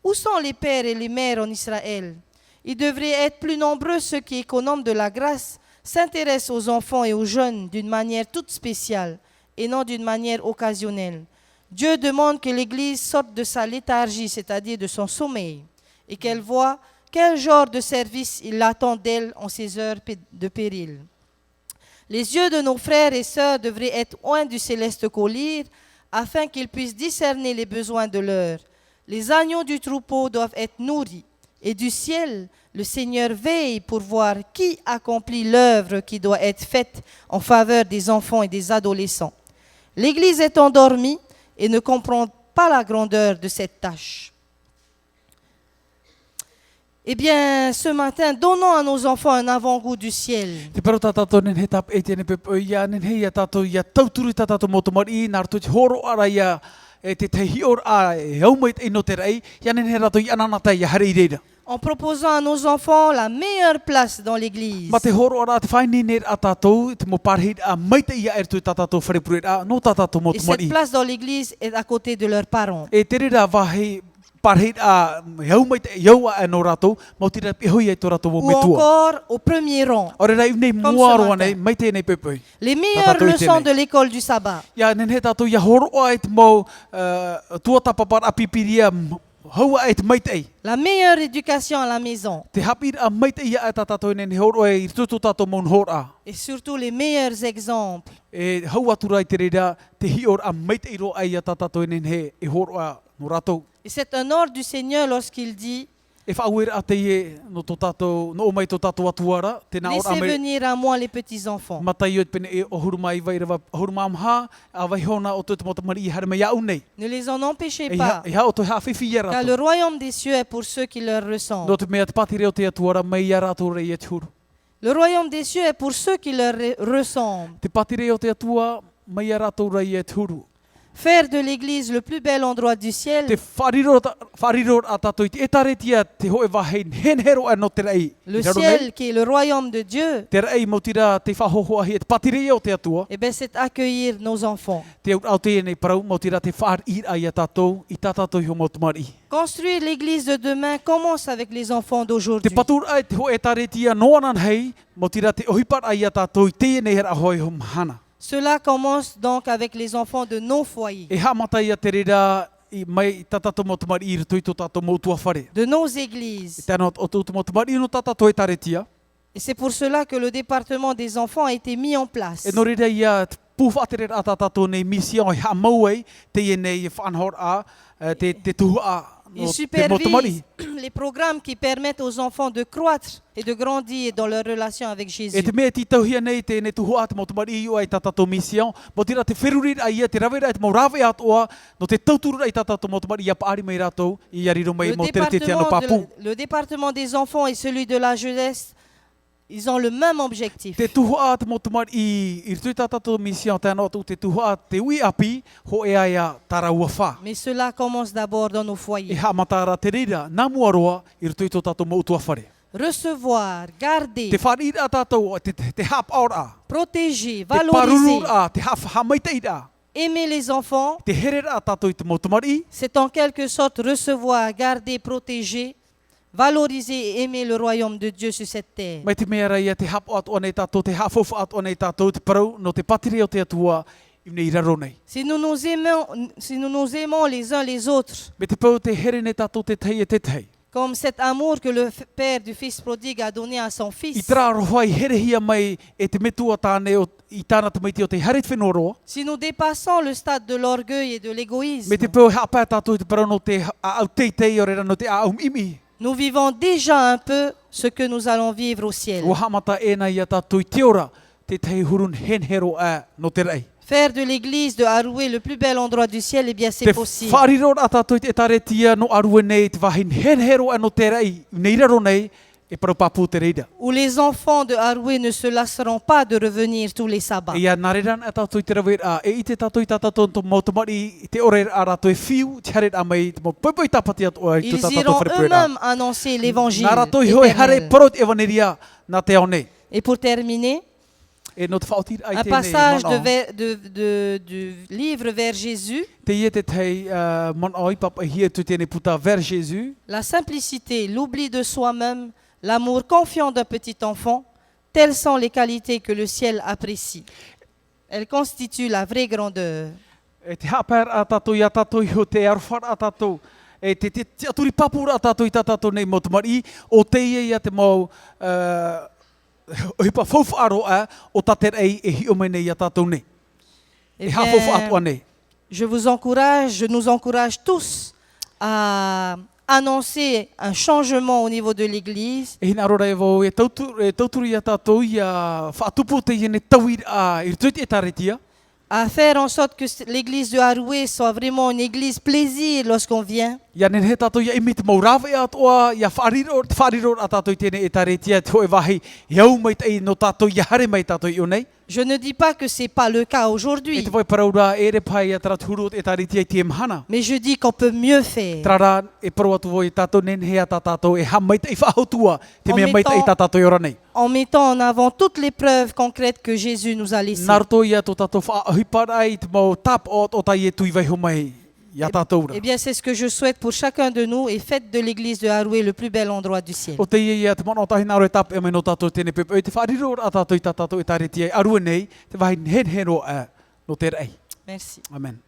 S1: Où sont les pères et les mères en Israël? Il devrait être plus nombreux ceux qui, économes de la grâce, s'intéressent aux enfants et aux jeunes d'une manière toute spéciale et non d'une manière occasionnelle. Dieu demande que l'Église sorte de sa léthargie, c'est-à-dire de son sommeil, et qu'elle voie quel genre de service il attend d'elle en ces heures de péril. Les yeux de nos frères et sœurs devraient être oints du céleste collyre afin qu'ils puissent discerner les besoins de l'heure. Les agneaux du troupeau doivent être nourris. Et du ciel, le Seigneur veille pour voir qui accomplit l'œuvre qui doit être faite en faveur des enfants et des adolescents. L'Église est endormie et ne comprend pas la grandeur de cette tâche. Eh bien, ce matin, donnons à nos enfants un avant-goût du ciel.
S2: Te pero tatato nen he tap e tene pepe ia nen he ia tato ia tauturu tatato motomari nar tu horo ara ia te te hior a haumait e no te rei ia nen he rato ia nanata ia hareira.
S1: En proposant à nos enfants la meilleure place dans l'église.
S2: Ma te horo ara te whaini ner a tatou te mo parhid a maita ia ertu tatato wharepure a no tatato
S1: Et cette
S2: motomari.
S1: place dans l'église est à côté de leurs parents.
S2: E te rira wahi parhid a haumait yaua e no rato mo tira pihui e to rato mo
S1: Ou
S2: metua.
S1: encore au premier rang.
S2: Ore rei nei
S1: Comme
S2: muaro
S1: ce matin.
S2: nei maite nei pepe.
S1: Les meilleures
S2: Tata
S1: leçons
S2: Toitene.
S1: de l'école du sabbat.
S2: Ia nen he tātou ia horo ai te mau tua tapapar a pipiria haua ai te maitei.
S1: La meilleure éducation à la maison.
S2: Te hapir a maitei ia e tā tātou nen he horo ai i tutu tātou mon hora.
S1: Et surtout les meilleurs exemples.
S2: E haua turai te reira te hior a maitei ro ai a tā tātou nen he e horo a no ratou.
S1: Et c'est un ordre du Seigneur lorsqu'il dit
S2: E whaauera a te ie no tō tātou, no o mai tō tātou atuara, tēnā ora
S1: laissez
S2: ame
S1: venir à moi les petits-enfants.
S2: matai o te pene e o hurumai vai rawa huruma amha, a vai hona o tō mota mari i hara mai au nei.
S1: Ne les en empêchez
S2: E
S1: pas,
S2: ha o tō hawhiwhi ia
S1: car
S2: rato.
S1: le royaume des cieux est pour ceux qui leur
S2: No
S1: ressemblent.
S2: te mea te pati reo te atuara mai ia rato rei e te huru.
S1: Le royaume des cieux est pour ceux qui leur ressemblent.
S2: Te pati reo te atua mai ia rato rei e te huru.
S1: Faire de l'église le plus bel endroit du
S2: Te
S1: ciel,
S2: whariro a tātou i te etaretia te hoe wahein henhero e no te rei.
S1: le
S2: Raro nei,
S1: ciel qui est le royaume de Dieu,
S2: te rei mo tira te whahohoa hi e te pati reo te atua.
S1: eh bien c'est accueillir nos enfants.
S2: Te au te nei parau mo tira te whaar ir ai a tātou i tā tātou hi o motumari.
S1: Construire l'église de demain commence avec les enfants
S2: Te
S1: d'aujourd'hui.
S2: patur ai te hoe etaretia noanan hei mo tira te ohipar ai a tātou i te nei hera hoi hum hana.
S1: Cela commence donc avec les enfants de nos foyers,
S2: E hamata ia te rira i mai tatato motumari i rutu i tō tātou moutua whare.
S1: de nos églises.
S2: Tēnā o tō motumari i no tatato e taretia.
S1: Et c'est pour cela que le département des enfants a été mis en place.
S2: E no rira ia puwhatere a tatato nei misiong i hamauei te ie nei i whanhor a te tuhu a
S1: Il
S2: no te motumari.
S1: supervise les programmes qui permettent aux enfants de croître et de grandir dans leur relation avec Jésus.
S2: E te mea ti tauhia nei te ne tuhu a te motumari i o ai tatato misiong. Mo tira te wherurira ai ia te rawera e te mau rawe atoa no te tauturu ai tatato motumari i a paari mai ratou i ariro mai mo tere te te ano papu.
S1: Le département des enfants et celui de la jeunesse, ils ont le même objectif.
S2: Te tuhu a te motumari i rutui tatato misiong tēnā o te tuhu a te ui api ho e ai a taraua wha.
S1: Mais cela commence d'abord dans nos
S2: E
S1: foyers.
S2: ha matara te rira, nā muaroa i rutui tō tātou moutua whare.
S1: Recevoir, garder,
S2: Te wharira a tātou, te hap aora,
S1: protéger,
S2: te parurur
S1: valoriser,
S2: a, te hamaiteira,
S1: aimer les enfants,
S2: te herera a tātou i te motumari,
S1: c'est en quelque sorte recevoir, garder, protéger, valoriser et aimer le royaume de Dieu sur cette terre.
S2: mai te mea rai te hap atu anei tātou, te hafofu atu anei tātou, te parau, no te patire o te atua, i nei raro nei.
S1: Si nous nous aimons les uns les autres,
S2: Me te pau te here nei tātou te tei e te tei.
S1: Comme cet amour que le père du fils prodigue a donné à son
S2: I
S1: fils.
S2: tera rohai herehia mai e te metua tāne i tāna tamaiti o te harit whenoroa.
S1: Si nous dépassons le stade de l'orgueil et de l'égoïsme,
S2: Me te peo hapa tātou i te parano te au teitei o rera no te au imi.
S1: nous vivons déjà un peu ce que nous allons vivre au ciel.
S2: Ua hamata e nei a tātou i te ora te tei hurun henhero a no te rei.
S1: Faire de l'église de Haroué le plus bel endroit du ciel, eh bien c'est
S2: Te
S1: possible.
S2: whariro a tātou i te taretia no arue nei te wahin henhero a no te rei. Nei raro nei e parapapu te reira.
S1: Où les enfants de Haroué ne se lasseront pas de revenir tous les sabbats.
S2: Ia nareran a tātou i te rawir a e i te tātou i tātou to mautamari i te ore a rātou e whiu te haret a mai te mo poipoi tapati atu ai tu
S1: Ils
S2: tātou
S1: iront
S2: wharepuera.
S1: eux-mêmes annoncer l'évangile
S2: Nā rātou i hoi hare
S1: éternel.
S2: porot evaneria nā te aone.
S1: Et pour terminer,
S2: E no te whaotir ai
S1: un
S2: tēnei
S1: passage
S2: mana.
S1: du livre vers Jésus.
S2: Te ia te tei mana ai papa hia tu tēnei puta vers Jésus.
S1: La simplicité, l'oubli de soi-même, l'amour confiant d'un petit enfant, telles sont les qualités que le ciel apprécie. Elles constituent la vraie grandeur.
S2: E te hapar a tātou i a tātou i ho te arwhar a tātou. E te aturi papura a tātou i tātou nei mautamari. O te ia i a te mau hipa whauwharo a o tater ei e hi o mai nei a tātou nei.
S1: Eh
S2: E hawhauwha atu
S1: bien,
S2: anei.
S1: je nous encourage tous à annoncer un changement au niveau de l'Église,
S2: E hina arora e wau e tauturi a tātou i a whaatupu te i ne tauir a i rutuit e taretia.
S1: à faire en sorte que l'Église de Haroué soit vraiment une Église plaisir lorsqu'on vient.
S2: Ia nen he tātou ia imi te maurawe atua, ia whariro a tātou i tēnei e taretia te hoe wahi, iau mai tei no tātou ia hare mai tātou i o nei.
S1: Je ne dis pas que ce n'est pas le cas
S2: E
S1: aujourd'hui,
S2: te wai paraura e re pai a taraturu e taretia i te mhana.
S1: mais je dis qu'on peut mieux faire.
S2: Trara e paru atu voi tātou nen hea tā tātou e ha mai tei whahautua, te mea mai tei tā tātou i ora nei.
S1: En mettant en avant toutes les preuves concrètes que Jésus nous a laissées.
S2: Naruto ia tō tātou whaahiparai te mau tap o tai e tui vai homai i a tātou ura.
S1: Eh bien, c'est ce que je souhaite pour chacun de nous et faites de l'église de Haroué le plus bel endroit du ciel.
S2: O te ia te mana o tahi naro e tap e mai no tātou tēnei pepe. E te whariro a tātou i tā tātou e taretia e arua nei, te wahi hen hero a no te rei.
S1: Merci.
S2: Amen.